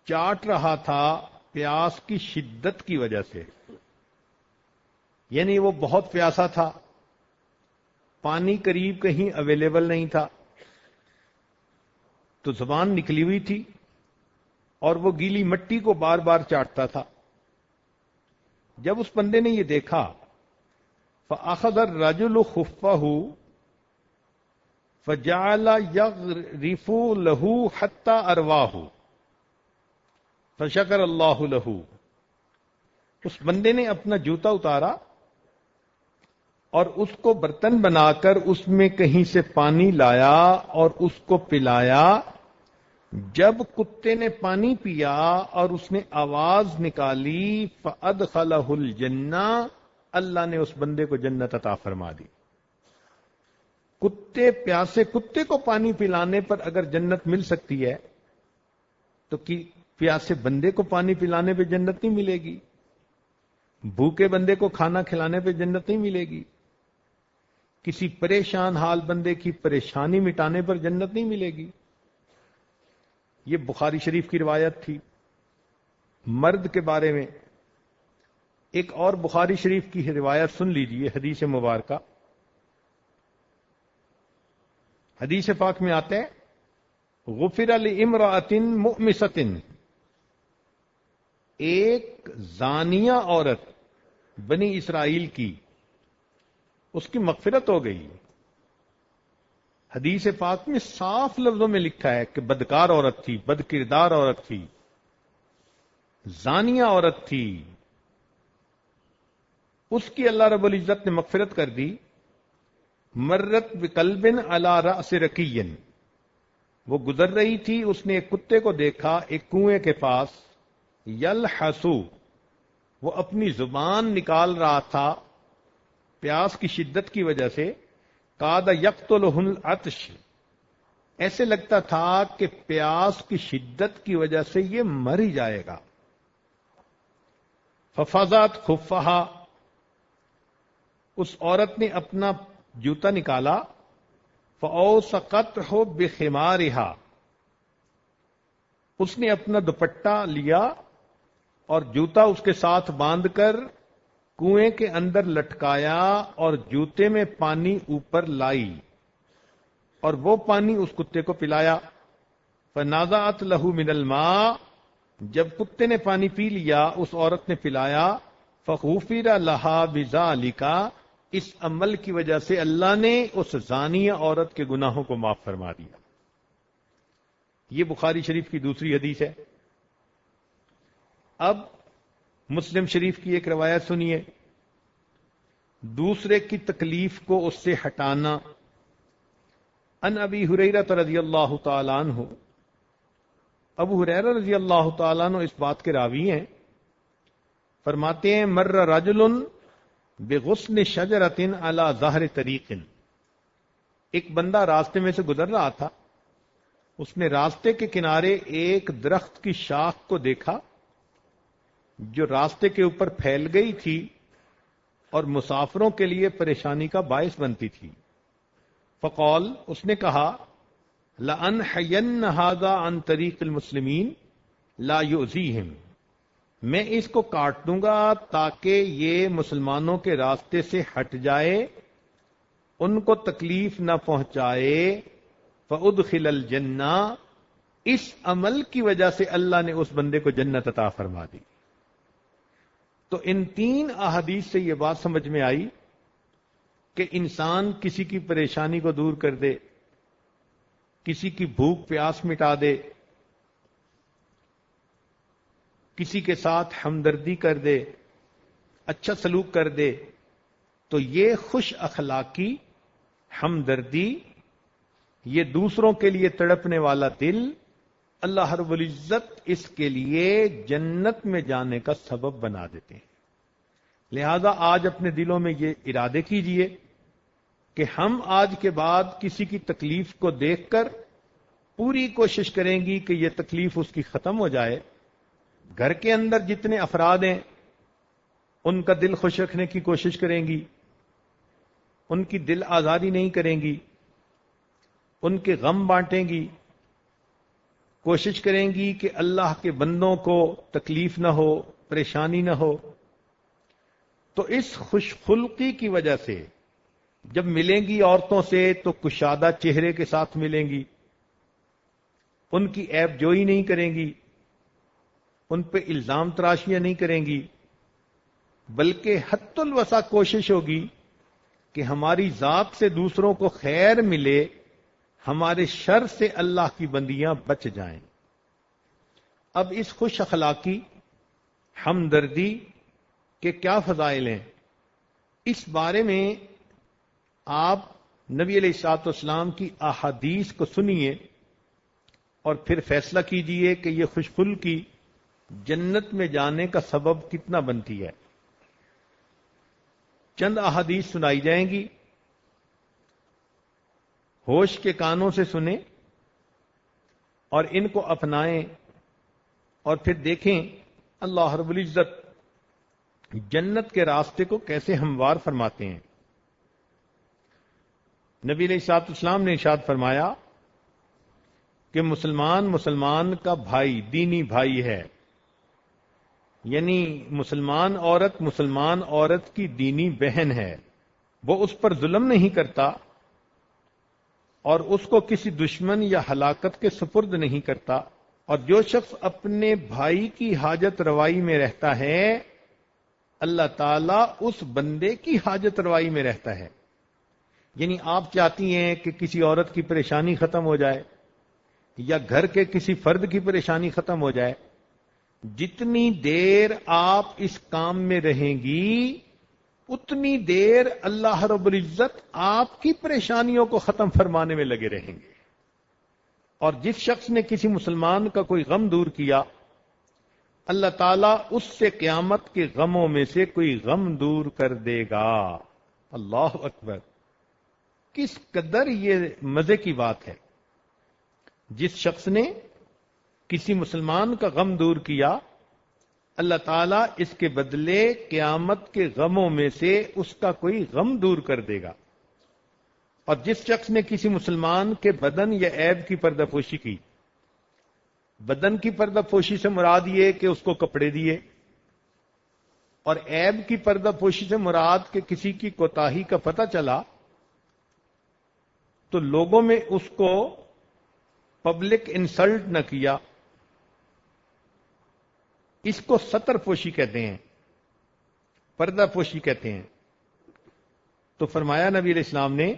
چاٹ رہا تھا پیاس کی شدت کی وجہ سے. یعنی وہ بہت پیاسا تھا، پانی قریب کہیں اویلیبل نہیں تھا، تو زبان نکلی ہوئی تھی اور وہ گیلی مٹی کو بار بار چاٹتا تھا. جب اس بندے نے یہ دیکھا فَأَخَذَ الرَّجُلُ خُفَّهُ فَجَعَلَ يَغْرِفُ لَهُ حَتَّى أَرْوَاهُ فَشَكَرَ اللَّهُ لَهُ. اس بندے نے اپنا جوتا اتارا اور اس کو برتن بنا کر اس میں کہیں سے پانی لایا اور اس کو پلایا. جب کتے نے پانی پیا اور اس نے آواز نکالی فَأَدْخَلَهُ الْجَنَّةَ، اللہ نے اس بندے کو جنت عطا فرما دی. کتے پیاسے کتے کو پانی پلانے پر اگر جنت مل سکتی ہے تو پیاسے بندے کو پانی پلانے پہ جنت نہیں ملے گی؟ بھوکے بندے کو کھانا کھلانے پہ جنت نہیں ملے گی؟ کسی پریشان حال بندے کی پریشانی مٹانے پر جنت نہیں ملے گی؟ یہ بخاری شریف کی روایت تھی. مرد کے بارے میں ایک اور بخاری شریف کی روایت سن لیجئے، حدیث مبارکہ. حدیث پاک میں آتے ہیں غفر لامرأۃ مؤمسۃ، ایک زانیہ عورت بنی اسرائیل کی، اس کی مغفرت ہو گئی. حدیث پاک میں صاف لفظوں میں لکھا ہے کہ بدکار عورت تھی، بد کردار عورت تھی، زانیہ عورت تھی، اس کی اللہ رب العزت نے مغفرت کر دی. مرت بقلب علی رأس رقی، وہ گزر رہی تھی، اس نے ایک کتے کو دیکھا ایک کنویں کے پاس، یلحسو، وہ اپنی زبان نکال رہا تھا پیاس کی شدت کی وجہ سے. کاد یقتلہ العطش، ایسے لگتا تھا کہ پیاس کی شدت کی وجہ سے یہ مر ہی جائے گا. ففزت خفہا، اس عورت نے اپنا جوتا نکالا. فاوسقتہ بخمارہا، اس نے اپنا دوپٹہ لیا اور جوتا اس کے ساتھ باندھ کر کنویں کے اندر لٹکایا اور جوتے میں پانی اوپر لائی اور وہ پانی اس کتے کو پلایا. فنازعت لہ من الماء، جب کتے نے پانی پی لیا اس عورت نے پلایا. فغفر لہا بذالک، اس عمل کی وجہ سے اللہ نے اس زانیہ عورت کے گناہوں کو معاف فرما دیا. یہ بخاری شریف کی دوسری حدیث ہے. اب مسلم شریف کی ایک روایت سنیے، دوسرے کی تکلیف کو اس سے ہٹانا. ان ابی ہریرہ رضی اللہ تعالی عنہ، ابو ہریرہ رضی اللہ تعالیٰ عنہ اس بات کے راوی ہیں، فرماتے ہیں مر رجل بغصن شجرۃ علی ظہر طریق، ایک بندہ راستے میں سے گزر رہا تھا، اس نے راستے کے کنارے ایک درخت کی شاخ کو دیکھا جو راستے کے اوپر پھیل گئی تھی اور مسافروں کے لیے پریشانی کا باعث بنتی تھی. فقال، اس نے کہا لأنحین ھذا عن طریق المسلمین لا یؤذیہم، میں اس کو کاٹ دوں گا تاکہ یہ مسلمانوں کے راستے سے ہٹ جائے، ان کو تکلیف نہ پہنچائے، فَأُدْخِلَ الْجَنَّةَ، اس عمل کی وجہ سے اللہ نے اس بندے کو جنت عطا فرما دی۔ تو ان 3 احادیث سے یہ بات سمجھ میں آئی کہ انسان کسی کی پریشانی کو دور کر دے، کسی کی بھوک پیاس مٹا دے، کسی کے ساتھ ہمدردی کر دے، اچھا سلوک کر دے، تو یہ خوش اخلاقی، ہمدردی، یہ دوسروں کے لیے تڑپنے والا دل، اللہ رب العزت اس کے لیے جنت میں جانے کا سبب بنا دیتے ہیں۔ لہذا آج اپنے دلوں میں یہ ارادے کیجئے کہ ہم آج کے بعد کسی کی تکلیف کو دیکھ کر پوری کوشش کریں گی کہ یہ تکلیف اس کی ختم ہو جائے۔ گھر کے اندر جتنے افراد ہیں ان کا دل خوش رکھنے کی کوشش کریں گی، ان کی دل آزاری نہیں کریں گی، ان کے غم بانٹیں گی، کوشش کریں گی کہ اللہ کے بندوں کو تکلیف نہ ہو، پریشانی نہ ہو۔ تو اس خوش خلقی کی وجہ سے جب ملیں گی عورتوں سے تو کشادہ چہرے کے ساتھ ملیں گی، ان کی عیب جوئی نہیں کریں گی، ان پہ الزام تراشیاں نہیں کریں گی، بلکہ حد الوسع کوشش ہوگی کہ ہماری ذات سے دوسروں کو خیر ملے، ہمارے شر سے اللہ کی بندیاں بچ جائیں۔ اب اس خوش اخلاقی، ہمدردی کے کیا فضائل ہیں، اس بارے میں آپ نبی علیہ الصلوۃ والسلام کی احادیث کو سنیے اور پھر فیصلہ کیجئے کہ یہ خوش خلقی جنت میں جانے کا سبب کتنا بنتی ہے۔ چند احادیث سنائی جائیں گی، ہوش کے کانوں سے سنیں اور ان کو اپنائیں، اور پھر دیکھیں اللہ رب العزت جنت کے راستے کو کیسے ہموار فرماتے ہیں۔ نبی علیہ الصلوۃ والسلام نے ارشاد فرمایا کہ مسلمان کا بھائی، دینی بھائی ہے، یعنی مسلمان عورت کی دینی بہن ہے، وہ اس پر ظلم نہیں کرتا اور اس کو کسی دشمن یا ہلاکت کے سپرد نہیں کرتا، اور جو شخص اپنے بھائی کی حاجت روائی میں رہتا ہے اللہ تعالیٰ اس بندے کی حاجت روائی میں رہتا ہے۔ یعنی آپ چاہتی ہیں کہ کسی عورت کی پریشانی ختم ہو جائے یا گھر کے کسی فرد کی پریشانی ختم ہو جائے، جتنی دیر آپ اس کام میں رہیں گی اتنی دیر اللہ رب العزت آپ کی پریشانیوں کو ختم فرمانے میں لگے رہیں گے۔ اور جس شخص نے کسی مسلمان کا کوئی غم دور کیا، اللہ تعالیٰ اس سے قیامت کے غموں میں سے کوئی غم دور کر دے گا۔ اللہ اکبر، کس قدر یہ مزے کی بات ہے۔ جس شخص نے کسی مسلمان کا غم دور کیا، اللہ تعالیٰ اس کے بدلے قیامت کے غموں میں سے اس کا کوئی غم دور کر دے گا۔ اور جس شخص نے کسی مسلمان کے بدن یا عیب کی پردہ پوشی کی، بدن کی پردہ پوشی سے مراد یہ کہ اس کو کپڑے دیے، اور عیب کی پردہ پوشی سے مراد کہ کسی کی کوتاہی کا پتہ چلا تو لوگوں میں اس کو پبلک انسلٹ نہ کیا، اس کو ستر پوشی کہتے ہیں، پردہ پوشی کہتے ہیں۔ تو فرمایا نبی علیہ السلام نے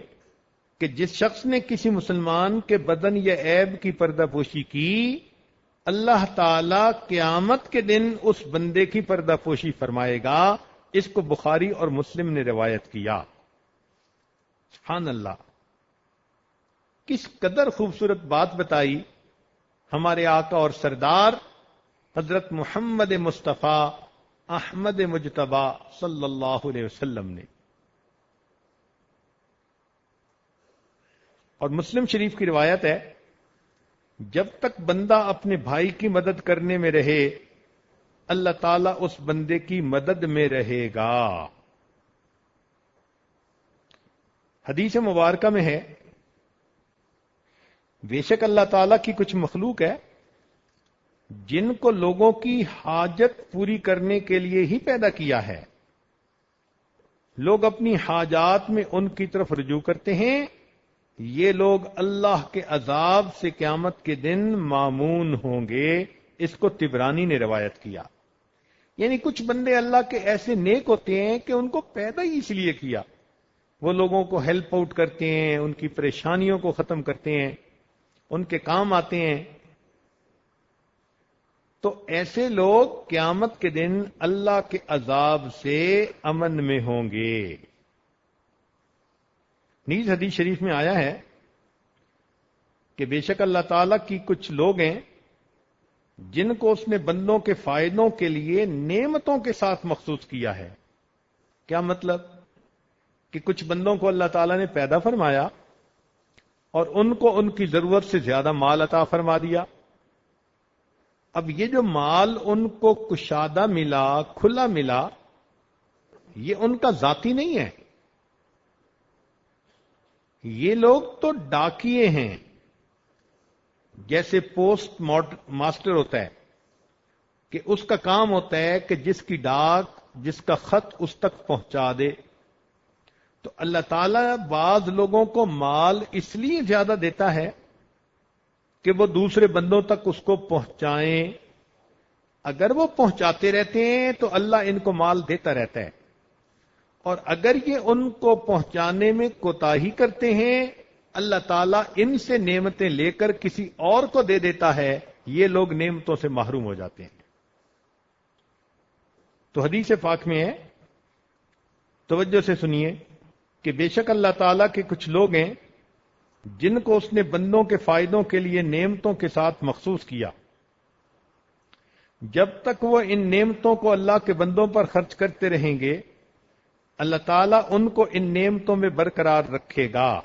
کہ جس شخص نے کسی مسلمان کے بدن یا عیب کی پردہ پوشی کی، اللہ تعالی قیامت کے دن اس بندے کی پردہ پوشی فرمائے گا۔ اس کو بخاری اور مسلم نے روایت کیا۔ سبحان اللہ، کس قدر خوبصورت بات بتائی ہمارے آقا اور سردار حضرت محمد مصطفیٰ احمد مجتبیٰ صلی اللہ علیہ وسلم نے۔ اور مسلم شریف کی روایت ہے، جب تک بندہ اپنے بھائی کی مدد کرنے میں رہے اللہ تعالیٰ اس بندے کی مدد میں رہے گا۔ حدیث مبارکہ میں ہے، بے شک اللہ تعالیٰ کی کچھ مخلوق ہے جن کو لوگوں کی حاجت پوری کرنے کے لیے ہی پیدا کیا ہے، لوگ اپنی حاجات میں ان کی طرف رجوع کرتے ہیں، یہ لوگ اللہ کے عذاب سے قیامت کے دن مامون ہوں گے۔ اس کو طبرانی نے روایت کیا۔ یعنی کچھ بندے اللہ کے ایسے نیک ہوتے ہیں کہ ان کو پیدا ہی اس لیے کیا، وہ لوگوں کو ہیلپ آؤٹ کرتے ہیں، ان کی پریشانیوں کو ختم کرتے ہیں، ان کے کام آتے ہیں۔ تو ایسے لوگ قیامت کے دن اللہ کے عذاب سے امن میں ہوں گے۔ نیز حدیث شریف میں آیا ہے کہ بے شک اللہ تعالیٰ کی کچھ لوگ ہیں جن کو اس نے بندوں کے فائدوں کے لیے نعمتوں کے ساتھ مخصوص کیا ہے۔ کیا مطلب؟ کہ کچھ بندوں کو اللہ تعالیٰ نے پیدا فرمایا اور ان کو ان کی ضرورت سے زیادہ مال عطا فرما دیا۔ اب یہ جو مال ان کو کشادہ ملا، کھلا ملا، یہ ان کا ذاتی نہیں ہے۔ یہ لوگ تو ڈاکیے ہیں، جیسے پوسٹ ماسٹر ہوتا ہے کہ اس کا کام ہوتا ہے کہ جس کی ڈاک، جس کا خط اس تک پہنچا دے۔ تو اللہ تعالیٰ بعض لوگوں کو مال اس لیے زیادہ دیتا ہے کہ وہ دوسرے بندوں تک اس کو پہنچائیں۔ اگر وہ پہنچاتے رہتے ہیں تو اللہ ان کو مال دیتا رہتا ہے، اور اگر یہ ان کو پہنچانے میں کوتاہی کرتے ہیں، اللہ تعالیٰ ان سے نعمتیں لے کر کسی اور کو دے دیتا ہے، یہ لوگ نعمتوں سے محروم ہو جاتے ہیں۔ تو حدیث پاک میں ہے، توجہ سے سنیے، کہ بے شک اللہ تعالیٰ کے کچھ لوگ ہیں جن کو اس نے بندوں کے فائدوں کے لیے نعمتوں کے ساتھ مخصوص کیا۔ جب تک وہ ان نعمتوں کو اللہ کے بندوں پر خرچ کرتے رہیں گے، اللہ تعالیٰ ان کو ان نعمتوں میں برقرار رکھے گا۔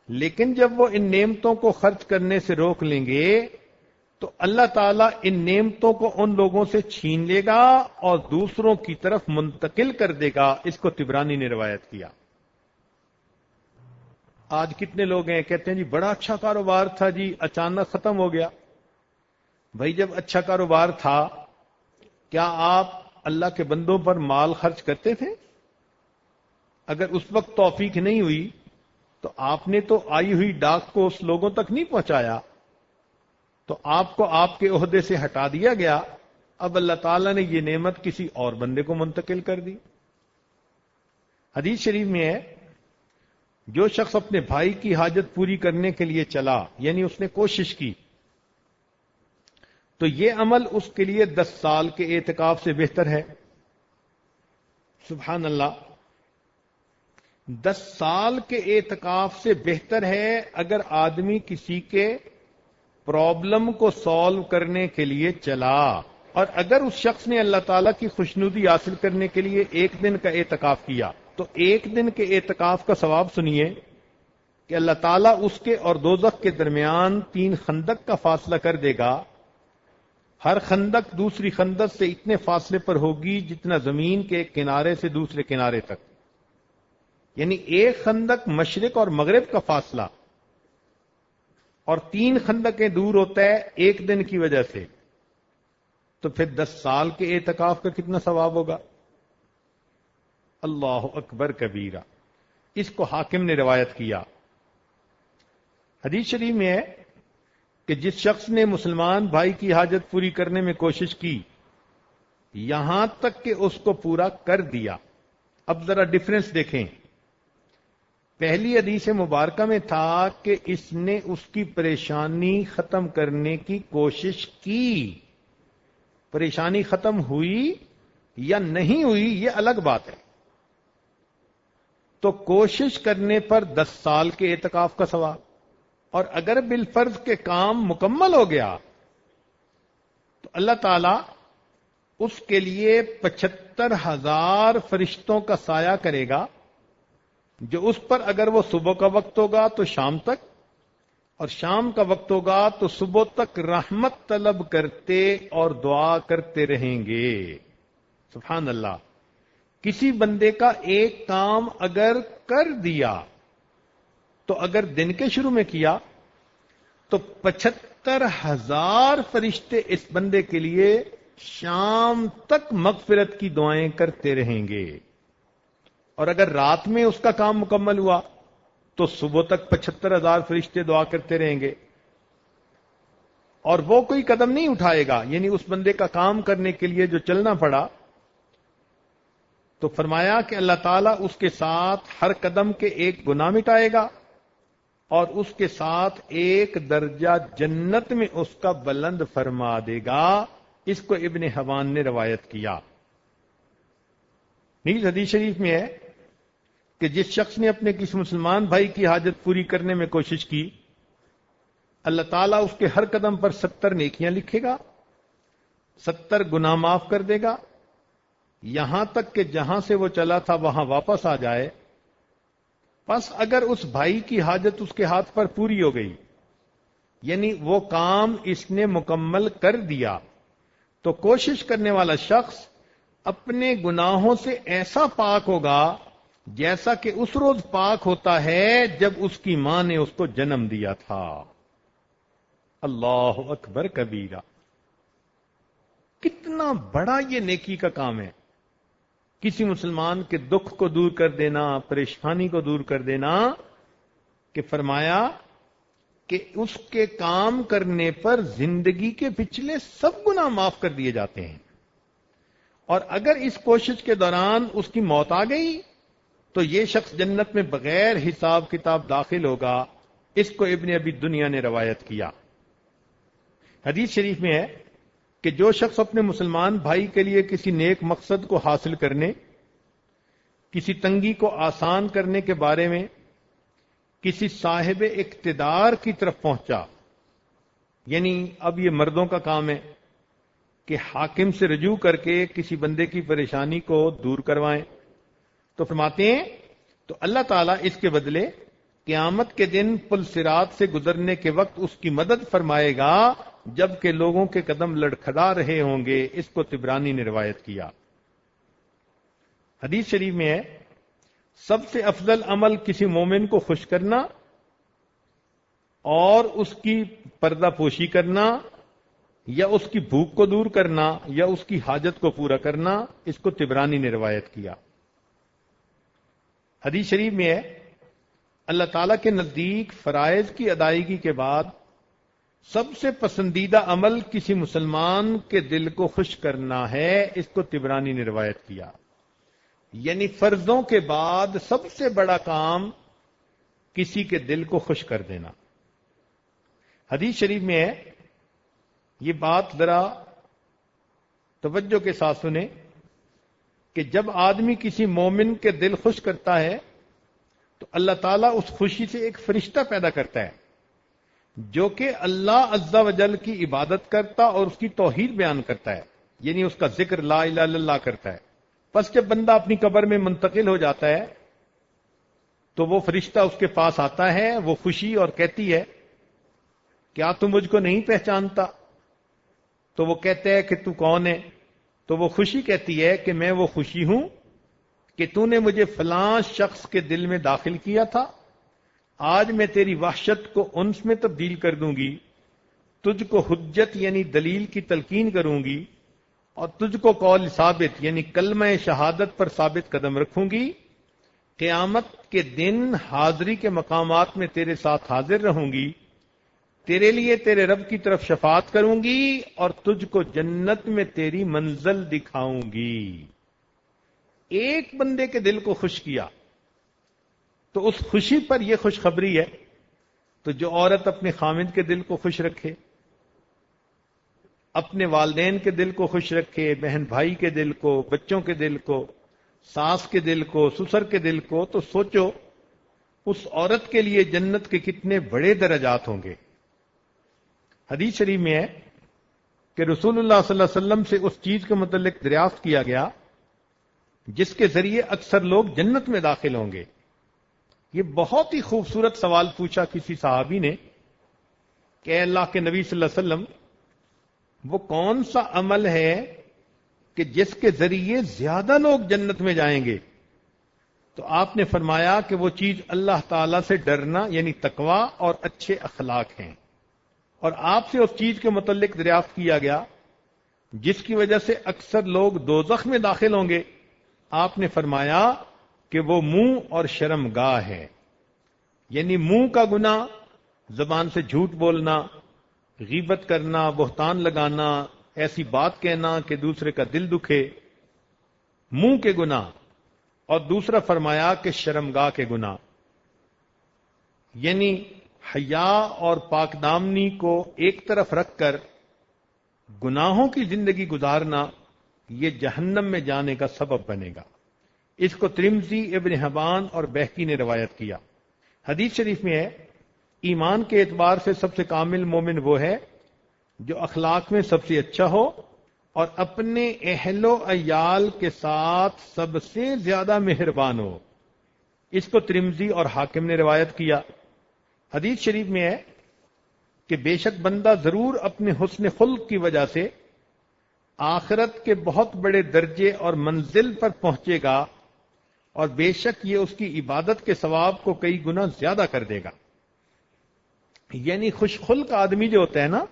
لیکن جب وہ ان نعمتوں کو خرچ کرنے سے روک لیں گے تو اللہ تعالیٰ ان نعمتوں کو ان لوگوں سے چھین لے گا اور دوسروں کی طرف منتقل کر دے گا۔ اس کو طبرانی نے روایت کیا۔ آج کتنے لوگ ہیں کہتے ہیں جی بڑا اچھا کاروبار تھا جی، اچانک ختم ہو گیا۔ بھائی جب اچھا کاروبار تھا، کیا آپ اللہ کے بندوں پر مال خرچ کرتے تھے؟ اگر اس وقت توفیق نہیں ہوئی تو آپ نے تو آئی ہوئی ڈاک کو اس لوگوں تک نہیں پہنچایا، تو آپ کو آپ کے عہدے سے ہٹا دیا گیا۔ اب اللہ تعالیٰ نے یہ نعمت کسی اور بندے کو منتقل کر دی۔ حدیث شریف میں ہے، جو شخص اپنے بھائی کی حاجت پوری کرنے کے لیے چلا، یعنی اس نے کوشش کی، تو یہ عمل اس کے لیے 10 سال کے اعتکاف سے بہتر ہے۔ سبحان اللہ، 10 سال کے اعتکاف سے بہتر ہے اگر آدمی کسی کے پرابلم کو سالو کرنے کے لیے چلا۔ اور اگر اس شخص نے اللہ تعالیٰ کی خوشنودی حاصل کرنے کے لیے 1 دن کا اعتکاف کیا، تو 1 دن کے اعتکاف کا ثواب سنیے کہ اللہ تعالیٰ اس کے اور دوزخ کے درمیان 3 خندق کا فاصلہ کر دے گا۔ ہر خندق دوسری خندق سے اتنے فاصلے پر ہوگی جتنا زمین کے ایک کنارے سے دوسرے کنارے تک، یعنی 1 خندق مشرق اور مغرب کا فاصلہ، اور 3 خندقیں دور ہوتا ہے 1 دن کی وجہ سے۔ تو پھر 10 سال کے اعتکاف کا کتنا ثواب ہوگا؟ اللہ اکبر کبیرہ۔ اس کو حاکم نے روایت کیا۔ حدیث شریف میں ہے کہ جس شخص نے مسلمان بھائی کی حاجت پوری کرنے میں کوشش کی یہاں تک کہ اس کو پورا کر دیا۔ اب ذرا ڈفرنس دیکھیں، پہلی حدیث مبارکہ میں تھا کہ اس نے اس کی پریشانی ختم کرنے کی کوشش کی۔ پریشانی ختم ہوئی یا نہیں ہوئی یہ الگ بات ہے۔ تو کوشش کرنے پر 10 سال کے اعتکاف کا ثواب، اور اگر بالفرض کے کام مکمل ہو گیا تو اللہ تعالی اس کے لیے 75,000 فرشتوں کا سایہ کرے گا، جو اس پر اگر وہ صبح کا وقت ہوگا تو شام تک، اور شام کا وقت ہوگا تو صبح تک رحمت طلب کرتے اور دعا کرتے رہیں گے۔ سبحان اللہ۔ کسی بندے کا ایک کام اگر کر دیا تو اگر دن کے شروع میں کیا تو 75,000 فرشتے اس بندے کے لیے شام تک مغفرت کی دعائیں کرتے رہیں گے۔ اور اگر رات میں اس کا کام مکمل ہوا تو صبح تک 75,000 فرشتے دعا کرتے رہیں گے، اور وہ کوئی قدم نہیں اٹھائے گا، یعنی اس بندے کا کام کرنے کے لیے جو چلنا پڑا، تو فرمایا کہ اللہ تعالیٰ اس کے ساتھ ہر قدم کے ایک گناہ مٹائے گا اور اس کے ساتھ ایک درجہ جنت میں اس کا بلند فرما دے گا۔ اس کو ابن حبان نے روایت کیا۔ نیز حدیث شریف میں ہے کہ جس شخص نے اپنے کسی مسلمان بھائی کی حاجت پوری کرنے میں کوشش کی، اللہ تعالیٰ اس کے ہر قدم پر 70 نیکیاں لکھے گا، 70 گناہ معاف کر دے گا، یہاں تک کہ جہاں سے وہ چلا تھا وہاں واپس آ جائے۔ پس اگر اس بھائی کی حاجت اس کے ہاتھ پر پوری ہو گئی، یعنی وہ کام اس نے مکمل کر دیا، تو کوشش کرنے والا شخص اپنے گناہوں سے ایسا پاک ہوگا جیسا کہ اس روز پاک ہوتا ہے جب اس کی ماں نے اس کو جنم دیا تھا۔ اللہ اکبر کبیرہ، کتنا بڑا یہ نیکی کا کام ہے، کسی مسلمان کے دکھ کو دور کر دینا، پریشانی کو دور کر دینا، کہ فرمایا کہ اس کے کام کرنے پر زندگی کے پچھلے سب گناہ معاف کر دیے جاتے ہیں، اور اگر اس کوشش کے دوران اس کی موت آ گئی تو یہ شخص جنت میں بغیر حساب کتاب داخل ہوگا۔ اس کو ابن ابی دنیا نے روایت کیا۔ حدیث شریف میں ہے کہ جو شخص اپنے مسلمان بھائی کے لیے کسی نیک مقصد کو حاصل کرنے، کسی تنگی کو آسان کرنے کے بارے میں کسی صاحب اقتدار کی طرف پہنچا، یعنی اب یہ مردوں کا کام ہے کہ حاکم سے رجوع کر کے کسی بندے کی پریشانی کو دور کروائیں، تو فرماتے ہیں تو اللہ تعالیٰ اس کے بدلے قیامت کے دن پل صراط سے گزرنے کے وقت اس کی مدد فرمائے گا جبکہ لوگوں کے قدم لڑکھڑا رہے ہوں گے۔ اس کو طبرانی نے روایت کیا۔ حدیث شریف میں ہے سب سے افضل عمل کسی مومن کو خوش کرنا اور اس کی پردہ پوشی کرنا، یا اس کی بھوک کو دور کرنا، یا اس کی حاجت کو پورا کرنا۔ اس کو طبرانی نے روایت کیا۔ حدیث شریف میں ہے اللہ تعالیٰ کے نزدیک فرائض کی ادائیگی کے بعد سب سے پسندیدہ عمل کسی مسلمان کے دل کو خوش کرنا ہے۔ اس کو طبرانی نے روایت کیا، یعنی فرضوں کے بعد سب سے بڑا کام کسی کے دل کو خوش کر دینا۔ حدیث شریف میں ہے، یہ بات ذرا توجہ کے ساتھ سنیں، کہ جب آدمی کسی مومن کے دل خوش کرتا ہے تو اللہ تعالیٰ اس خوشی سے ایک فرشتہ پیدا کرتا ہے جو کہ اللہ عز و جل کی عبادت کرتا اور اس کی توحید بیان کرتا ہے، یعنی اس کا ذکر لا الہ الا اللہ کرتا ہے۔ پس جب بندہ اپنی قبر میں منتقل ہو جاتا ہے تو وہ فرشتہ اس کے پاس آتا ہے، وہ خوشی اور کہتی ہے کیا تم مجھ کو نہیں پہچانتا؟ تو وہ کہتے ہیں کہ تو کون ہے؟ تو وہ خوشی کہتی ہے کہ میں وہ خوشی ہوں کہ تو نے مجھے فلاں شخص کے دل میں داخل کیا تھا، آج میں تیری وحشت کو انس میں تبدیل کر دوں گی، تجھ کو حجت یعنی دلیل کی تلقین کروں گی، اور تجھ کو قول ثابت یعنی کلمہ شہادت پر ثابت قدم رکھوں گی، قیامت کے دن حاضری کے مقامات میں تیرے ساتھ حاضر رہوں گی، تیرے لیے تیرے رب کی طرف شفاعت کروں گی، اور تجھ کو جنت میں تیری منزل دکھاؤں گی۔ ایک بندے کے دل کو خوش کیا تو اس خوشی پر یہ خوشخبری ہے، تو جو عورت اپنے خامند کے دل کو خوش رکھے، اپنے والدین کے دل کو خوش رکھے، بہن بھائی کے دل کو، بچوں کے دل کو، ساس کے دل کو، سسر کے دل کو، تو سوچو اس عورت کے لیے جنت کے کتنے بڑے درجات ہوں گے۔ حدیث شریف میں ہے کہ رسول اللہ صلی اللہ علیہ وسلم سے اس چیز کے متعلق دریافت کیا گیا جس کے ذریعے اکثر لوگ جنت میں داخل ہوں گے۔ یہ بہت ہی خوبصورت سوال پوچھا کسی صحابی نے کہ اے اللہ کے نبی صلی اللہ علیہ وسلم، وہ کون سا عمل ہے کہ جس کے ذریعے زیادہ لوگ جنت میں جائیں گے؟ تو آپ نے فرمایا کہ وہ چیز اللہ تعالی سے ڈرنا یعنی تقوی اور اچھے اخلاق ہیں۔ اور آپ سے اس چیز کے متعلق دریافت کیا گیا جس کی وجہ سے اکثر لوگ دوزخ میں داخل ہوں گے۔ آپ نے فرمایا کہ کہ وہ منہ اور شرمگاہ ہے، یعنی منہ کا گناہ، زبان سے جھوٹ بولنا، غیبت کرنا، بہتان لگانا، ایسی بات کہنا کہ دوسرے کا دل دکھے، منہ کے گناہ، اور دوسرا فرمایا کہ شرمگاہ کے گناہ، یعنی حیا اور پاک دامنی کو ایک طرف رکھ کر گناہوں کی زندگی گزارنا، یہ جہنم میں جانے کا سبب بنے گا۔ اس کو ترمذی، ابن حبان اور بہقی نے روایت کیا۔ حدیث شریف میں ہے، ایمان کے اعتبار سے سب سے کامل مومن وہ ہے جو اخلاق میں سب سے اچھا ہو اور اپنے اہل و عیال کے ساتھ سب سے زیادہ مہربان ہو۔ اس کو ترمذی اور حاکم نے روایت کیا۔ حدیث شریف میں ہے کہ بے شک بندہ ضرور اپنے حسن خلق کی وجہ سے آخرت کے بہت بڑے درجے اور منزل پر پہنچے گا، اور بے شک یہ اس کی عبادت کے ثواب کو کئی گنا زیادہ کر دے گا۔ یعنی خوش خلق آدمی جو ہوتا ہے نا،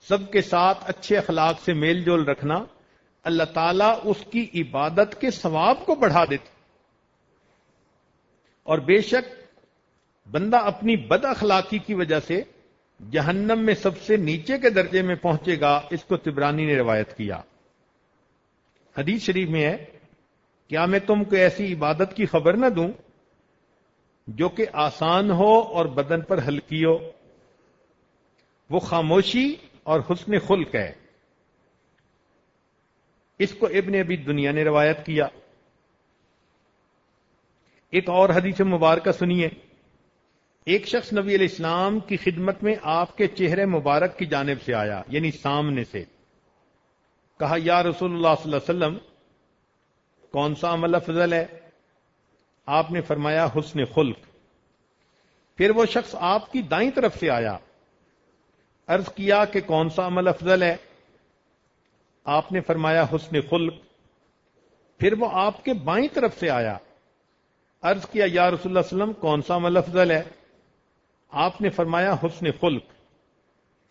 سب کے ساتھ اچھے اخلاق سے میل جول رکھنا، اللہ تعالیٰ اس کی عبادت کے ثواب کو بڑھا دیتا۔ اور بے شک بندہ اپنی بد اخلاقی کی وجہ سے جہنم میں سب سے نیچے کے درجے میں پہنچے گا۔ اس کو طبرانی نے روایت کیا۔ حدیث شریف میں ہے، کیا میں تم کو ایسی عبادت کی خبر نہ دوں جو کہ آسان ہو اور بدن پر ہلکی ہو؟ وہ خاموشی اور حسن خلق ہے۔ اس کو ابن ابی دنیا نے روایت کیا۔ ایک اور حدیث مبارکہ سنیے۔ ایک شخص نبی علیہ السلام کی خدمت میں آپ کے چہرے مبارک کی جانب سے آیا، یعنی سامنے سے۔ کہا، یا رسول اللہ صلی اللہ علیہ وسلم، کون سا عمل افضل ہے؟ آپ نے فرمایا، حسن خلق۔ پھر وہ شخص آپ کی دائیں طرف سے آیا، عرض کیا کہ کون سا عمل افضل ہے؟ آپ نے فرمایا، حسن خلق۔ پھر وہ آپ کے بائیں طرف سے آیا، عرض کیا، یا رسول اللہ صلی اللہ علیہ وسلم، کون سا عمل افضل ہے؟ آپ نے فرمایا، حسن خلق۔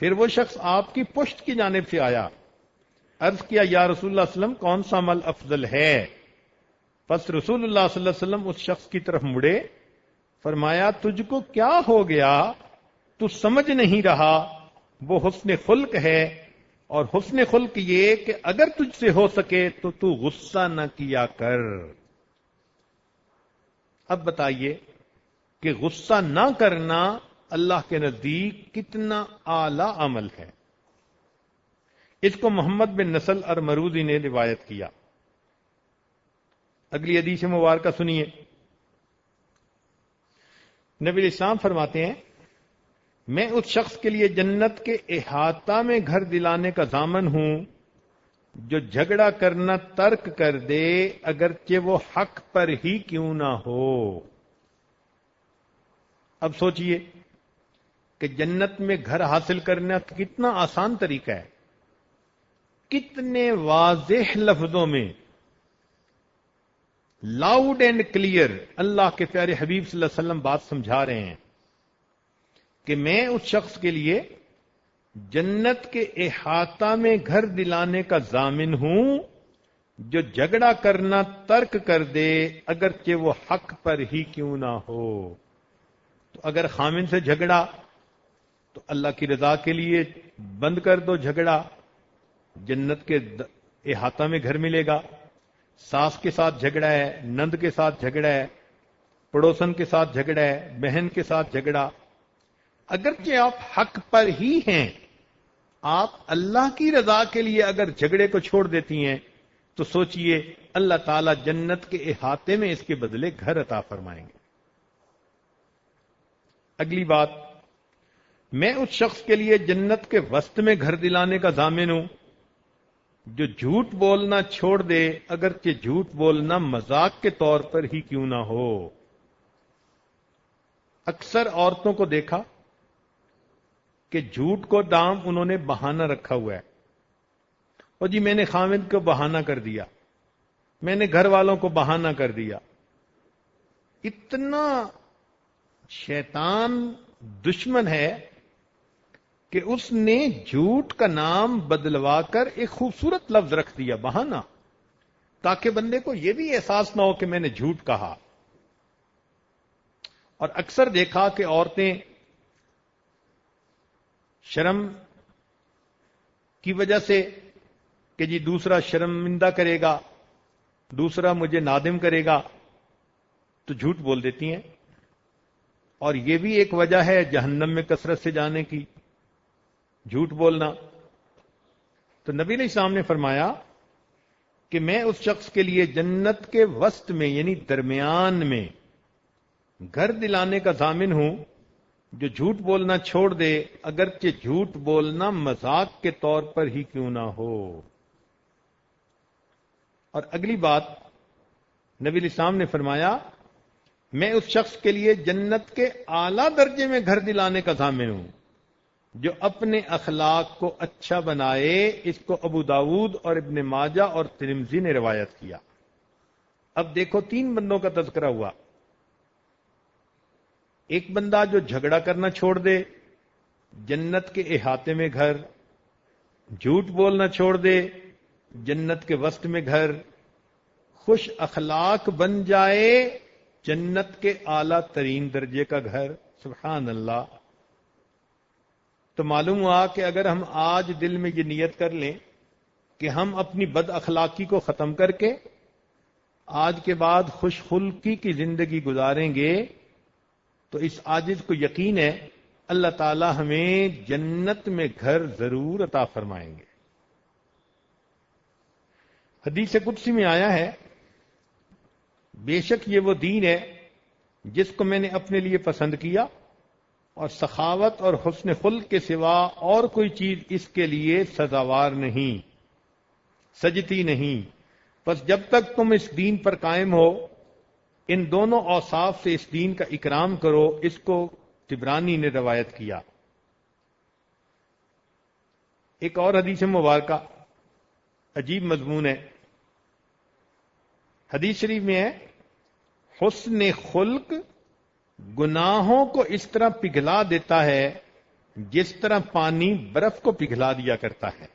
پھر وہ شخص آپ کی پشت کی جانب سے آیا، عرض کیا، یا رسول اللہ صلی اللہ علیہ وسلم، کون سا عمل افضل ہے؟ پس رسول اللہ صلی اللہ علیہ وسلم اس شخص کی طرف مڑے، فرمایا، تجھ کو کیا ہو گیا؟ تو سمجھ نہیں رہا؟ وہ حسن خلق ہے، اور حسن خلق یہ کہ اگر تجھ سے ہو سکے تو غصہ نہ کیا کر۔ اب بتائیے کہ غصہ نہ کرنا اللہ کے نزدیک کتنا اعلی عمل ہے۔ اس کو محمد بن نصر المروزی نے روایت کیا۔ اگلی حدیث مبارکہ سنیے۔ نبی علیہ السلام فرماتے ہیں، میں اس شخص کے لیے جنت کے احاطہ میں گھر دلانے کا ضامن ہوں جو جھگڑا کرنا ترک کر دے، اگرچہ وہ حق پر ہی کیوں نہ ہو۔ اب سوچئے کہ جنت میں گھر حاصل کرنا کتنا آسان طریقہ ہے، کتنے واضح لفظوں میں، لاؤڈ اینڈ کلیئر اللہ کے پیارے حبیب صلی اللہ علیہ وسلم بات سمجھا رہے ہیں کہ میں اس شخص کے لیے جنت کے احاطہ میں گھر دلانے کا ضامن ہوں جو جھگڑا کرنا ترک کر دے، اگرچہ وہ حق پر ہی کیوں نہ ہو۔ تو اگر خامن سے جھگڑا تو اللہ کی رضا کے لیے بند کر دو جھگڑا، جنت کے احاطہ میں گھر ملے گا۔ ساس کے ساتھ جھگڑا ہے، نند کے ساتھ جھگڑا ہے، پڑوسن کے ساتھ جھگڑا ہے، بہن کے ساتھ جھگڑا، اگرچہ آپ حق پر ہی ہیں، آپ اللہ کی رضا کے لیے اگر جھگڑے کو چھوڑ دیتی ہیں تو سوچئے اللہ تعالیٰ جنت کے احاطے میں اس کے بدلے گھر عطا فرمائیں گے۔ اگلی بات، میں اس شخص کے لیے جنت کے وسط میں گھر دلانے کا ضامن ہوں جو جھوٹ بولنا چھوڑ دے، اگرچہ جھوٹ بولنا مذاق کے طور پر ہی کیوں نہ ہو۔ اکثر عورتوں کو دیکھا کہ جھوٹ کو دام انہوں نے بہانہ رکھا ہوا ہے، اور جی میں نے خامد کو بہانہ کر دیا، میں نے گھر والوں کو بہانہ کر دیا۔ اتنا شیطان دشمن ہے کہ اس نے جھوٹ کا نام بدلوا کر ایک خوبصورت لفظ رکھ دیا، بہانہ، تاکہ بندے کو یہ بھی احساس نہ ہو کہ میں نے جھوٹ کہا۔ اور اکثر دیکھا کہ عورتیں شرم کی وجہ سے کہ جی دوسرا شرمندہ کرے گا، دوسرا مجھے نادم کرے گا، تو جھوٹ بول دیتی ہیں، اور یہ بھی ایک وجہ ہے جہنم میں کثرت سے جانے کی، جھوٹ بولنا۔ تو نبی علیہ السلام نے فرمایا کہ میں اس شخص کے لیے جنت کے وسط میں یعنی درمیان میں گھر دلانے کا ضامن ہوں جو جھوٹ بولنا چھوڑ دے، اگرچہ جھوٹ بولنا مذاق کے طور پر ہی کیوں نہ ہو۔ اور اگلی بات نبی علیہ السلام نے فرمایا میں اس شخص کے لیے جنت کے اعلیٰ درجے میں گھر دلانے کا ضامن ہوں جو اپنے اخلاق کو اچھا بنائے۔ اس کو ابو داود اور ابن ماجہ اور ترمذی نے روایت کیا۔ اب دیکھو 3 بندوں کا تذکرہ ہوا۔ ایک بندہ جو جھگڑا کرنا چھوڑ دے، جنت کے احاطے میں گھر، جھوٹ بولنا چھوڑ دے، جنت کے وسط میں گھر، خوش اخلاق بن جائے، جنت کے اعلیٰ ترین درجے کا گھر۔ سبحان اللہ۔ تو معلوم ہوا کہ اگر ہم آج دل میں یہ نیت کر لیں کہ ہم اپنی بد اخلاقی کو ختم کر کے آج کے بعد خوش خلقی کی زندگی گزاریں گے، تو اس عاجز کو یقین ہے اللہ تعالی ہمیں جنت میں گھر ضرور عطا فرمائیں گے۔ حدیث قدسی میں آیا ہے بے شک یہ وہ دین ہے جس کو میں نے اپنے لیے پسند کیا، اور سخاوت اور حسن خلق کے سوا اور کوئی چیز اس کے لیے سزاوار نہیں، سجتی نہیں۔ بس جب تک تم اس دین پر قائم ہو ان دونوں اوصاف سے اس دین کا اکرام کرو۔ اس کو طبرانی نے روایت کیا۔ ایک اور حدیث مبارکہ عجیب مضمون ہے۔ حدیث شریف میں ہے حسن خلق گناہوں کو اس طرح پگھلا دیتا ہے جس طرح پانی برف کو پگھلا دیا کرتا ہے،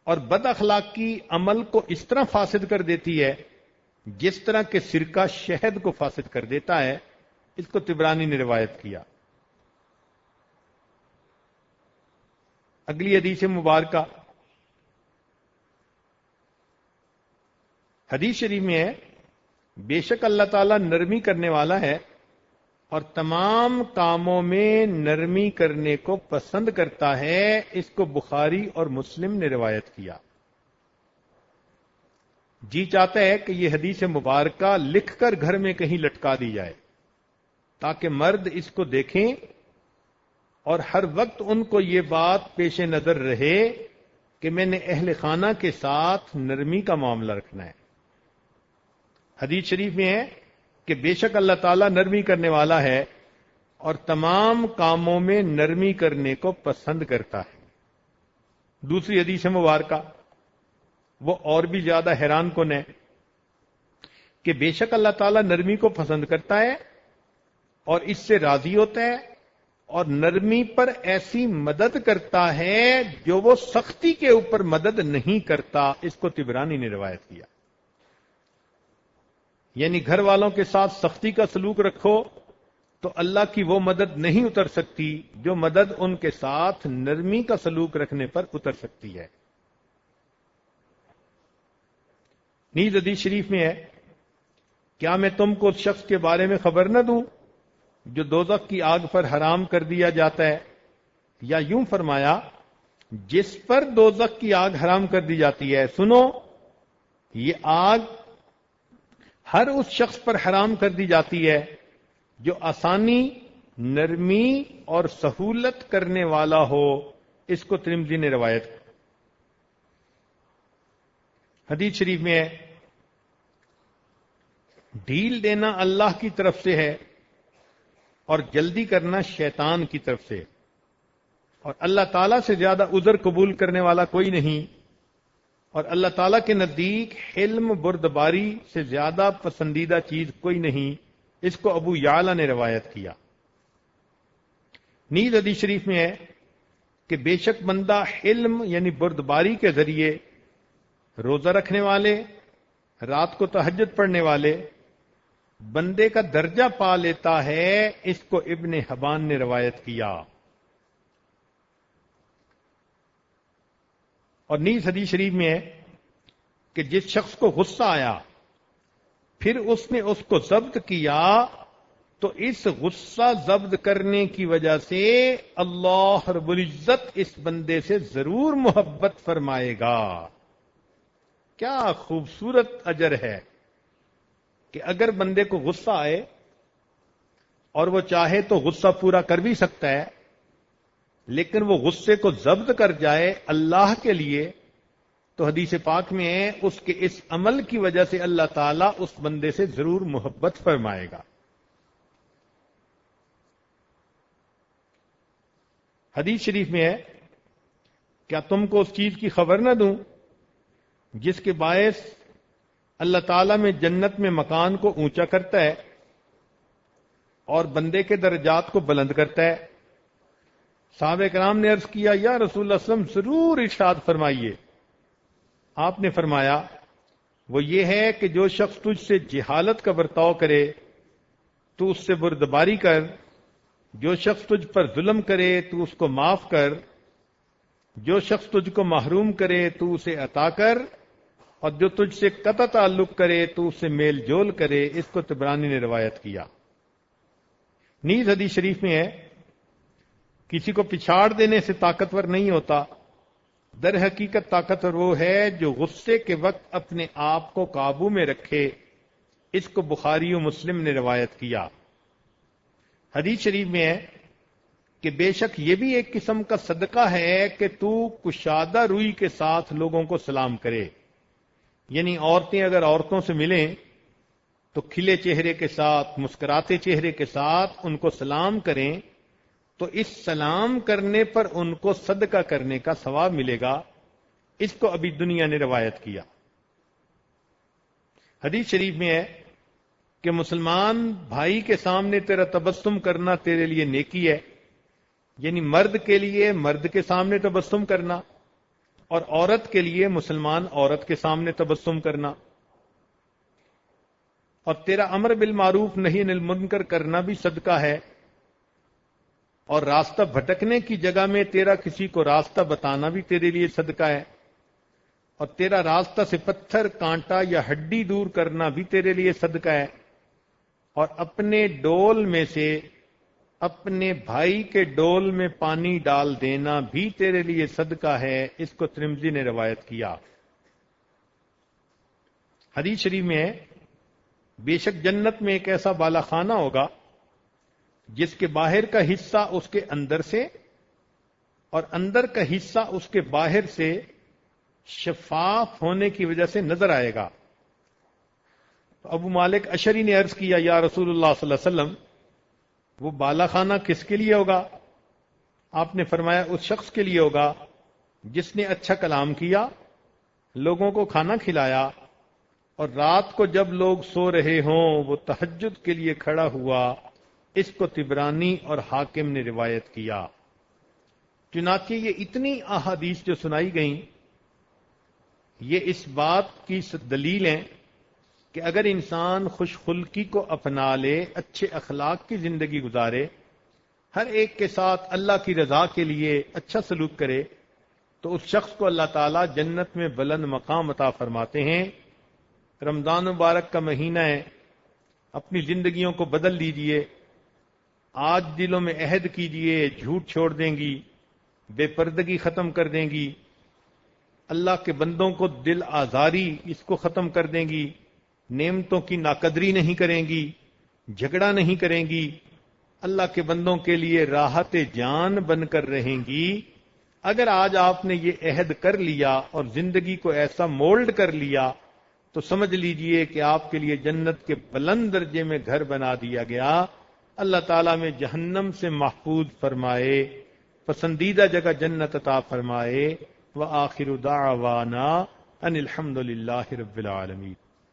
اور بد اخلاقی عمل کو اس طرح فاسد کر دیتی ہے جس طرح کہ سرکہ شہد کو فاسد کر دیتا ہے۔ اس کو طبرانی نے روایت کیا۔ اگلی حدیث مبارکہ حدیث شریف میں ہے بے شک اللہ تعالیٰ نرمی کرنے والا ہے اور تمام کاموں میں نرمی کرنے کو پسند کرتا ہے۔ اس کو بخاری اور مسلم نے روایت کیا۔ جی چاہتا ہے کہ یہ حدیث مبارکہ لکھ کر گھر میں کہیں لٹکا دی جائے تاکہ مرد اس کو دیکھیں اور ہر وقت ان کو یہ بات پیش نظر رہے کہ میں نے اہل خانہ کے ساتھ نرمی کا معاملہ رکھنا ہے۔ حدیث شریف میں ہے کہ بے شک اللہ تعالیٰ نرمی کرنے والا ہے اور تمام کاموں میں نرمی کرنے کو پسند کرتا ہے۔ دوسری حدیث مبارکہ وہ اور بھی زیادہ حیران کن ہے کہ بے شک اللہ تعالیٰ نرمی کو پسند کرتا ہے اور اس سے راضی ہوتا ہے، اور نرمی پر ایسی مدد کرتا ہے جو وہ سختی کے اوپر مدد نہیں کرتا۔ اس کو طبرانی نے روایت کیا۔ یعنی گھر والوں کے ساتھ سختی کا سلوک رکھو تو اللہ کی وہ مدد نہیں اتر سکتی جو مدد ان کے ساتھ نرمی کا سلوک رکھنے پر اتر سکتی ہے۔ نیز حدیث شریف میں ہے کیا میں تم کو اس شخص کے بارے میں خبر نہ دوں جو دوزخ کی آگ پر حرام کر دیا جاتا ہے، یا یوں فرمایا جس پر دوزخ کی آگ حرام کر دی جاتی ہے۔ سنو، یہ آگ ہر اس شخص پر حرام کر دی جاتی ہے جو آسانی، نرمی اور سہولت کرنے والا ہو۔ اس کو ترمذی نے روایت کی۔ حدیث شریف میں ہے ڈھیل دینا اللہ کی طرف سے ہے اور جلدی کرنا شیطان کی طرف سے، اور اللہ تعالیٰ سے زیادہ عذر قبول کرنے والا کوئی نہیں، اور اللہ تعالیٰ کے نزدیک حلم بردباری سے زیادہ پسندیدہ چیز کوئی نہیں۔ اس کو ابو یعلا نے روایت کیا۔ نیز حدیث شریف میں ہے کہ بے شک بندہ حلم یعنی بردباری کے ذریعے روزہ رکھنے والے، رات کو تہجد پڑھنے والے، بندے کا درجہ پا لیتا ہے، اس کو ابن حبان نے روایت کیا۔ اور نیز حدیث شریف میں ہے کہ جس شخص کو غصہ آیا پھر اس نے اس کو ضبط کیا تو اس غصہ ضبط کرنے کی وجہ سے اللہ رب العزت اس بندے سے ضرور محبت فرمائے گا۔ کیا خوبصورت اجر ہے کہ اگر بندے کو غصہ آئے اور وہ چاہے تو غصہ پورا کر بھی سکتا ہے، لیکن وہ غصے کو ضبط کر جائے اللہ کے لیے، تو حدیث پاک میں ہے اس کے اس عمل کی وجہ سے اللہ تعالیٰ اس بندے سے ضرور محبت فرمائے گا۔ حدیث شریف میں ہے، کیا تم کو اس چیز کی خبر نہ دوں جس کے باعث اللہ تعالیٰ میں جنت میں مکان کو اونچا کرتا ہے اور بندے کے درجات کو بلند کرتا ہے؟ صحابہ کرام نے عرض کیا، یا رسول اللہ صلی اللہ علیہ وسلم ضرور ارشاد فرمائیے۔ آپ نے فرمایا، وہ یہ ہے کہ جو شخص تجھ سے جہالت کا برتاؤ کرے تو اس سے بردباری کر، جو شخص تجھ پر ظلم کرے تو اس کو معاف کر، جو شخص تجھ کو محروم کرے تو اسے عطا کر، اور جو تجھ سے قطع تعلق کرے تو اسے میل جول کرے۔ اس کو طبرانی نے روایت کیا۔ نیز حدیث شریف میں ہے، کسی کو پچھاڑ دینے سے طاقتور نہیں ہوتا، در حقیقت طاقتور وہ ہے جو غصے کے وقت اپنے آپ کو قابو میں رکھے۔ اس کو بخاری و مسلم نے روایت کیا۔ حدیث شریف میں ہے کہ بے شک یہ بھی ایک قسم کا صدقہ ہے کہ تو کشادہ روئی کے ساتھ لوگوں کو سلام کرے، یعنی عورتیں اگر عورتوں سے ملیں تو کھلے چہرے کے ساتھ، مسکراتے چہرے کے ساتھ ان کو سلام کریں، تو اس سلام کرنے پر ان کو صدقہ کرنے کا ثواب ملے گا۔ اس کو ابھی دنیا نے روایت کیا۔ حدیث شریف میں ہے کہ مسلمان بھائی کے سامنے تیرا تبسم کرنا تیرے لیے نیکی ہے، یعنی مرد کے لیے مرد کے سامنے تبسم کرنا، اور عورت کے لیے مسلمان عورت کے سامنے تبسم کرنا، اور تیرا امر بالمعروف نہی عن المنکر کرنا بھی صدقہ ہے، اور راستہ بھٹکنے کی جگہ میں تیرا کسی کو راستہ بتانا بھی تیرے لیے صدقہ ہے، اور تیرا راستہ سے پتھر، کانٹا یا ہڈی دور کرنا بھی تیرے لیے صدقہ ہے، اور اپنے ڈول میں سے اپنے بھائی کے ڈول میں پانی ڈال دینا بھی تیرے لیے صدقہ ہے۔ اس کو ترمذی نے روایت کیا۔ حدیث شریف میں ہے، بے شک جنت میں ایک ایسا بالا خانہ ہوگا جس کے باہر کا حصہ اس کے اندر سے اور اندر کا حصہ اس کے باہر سے شفاف ہونے کی وجہ سے نظر آئے گا۔ تو ابو مالک اشعری نے عرض کیا، یا رسول اللہ صلی اللہ علیہ وسلم، وہ بالا خانہ کس کے لیے ہوگا؟ آپ نے فرمایا، اس شخص کے لیے ہوگا جس نے اچھا کلام کیا، لوگوں کو کھانا کھلایا، اور رات کو جب لوگ سو رہے ہوں وہ تہجد کے لیے کھڑا ہوا۔ اس کو طبرانی اور حاکم نے روایت کیا۔ چنانچہ یہ اتنی احادیث جو سنائی گئیں، یہ اس بات کی دلیل ہیں کہ اگر انسان خوش خلقی کو اپنا لے، اچھے اخلاق کی زندگی گزارے، ہر ایک کے ساتھ اللہ کی رضا کے لیے اچھا سلوک کرے، تو اس شخص کو اللہ تعالیٰ جنت میں بلند مقام عطا فرماتے ہیں۔ رمضان مبارک کا مہینہ ہے، اپنی زندگیوں کو بدل لیجئے۔ آج دلوں میں عہد کیجئے، جھوٹ چھوڑ دیں گی، بے پردگی ختم کر دیں گی، اللہ کے بندوں کو دل آزاری اس کو ختم کر دیں گی، نعمتوں کی ناقدری نہیں کریں گی، جھگڑا نہیں کریں گی، اللہ کے بندوں کے لیے راحت جان بن کر رہیں گی۔ اگر آج آپ نے یہ عہد کر لیا اور زندگی کو ایسا مولڈ کر لیا تو سمجھ لیجئے کہ آپ کے لیے جنت کے بلند درجے میں گھر بنا دیا گیا۔ اللہ تعالیٰ میں جہنم سے محفوظ فرمائے، پسندیدہ جگہ جنت عطا فرمائے۔ وآخر دعوانا ان الحمد للہ رب العالمین۔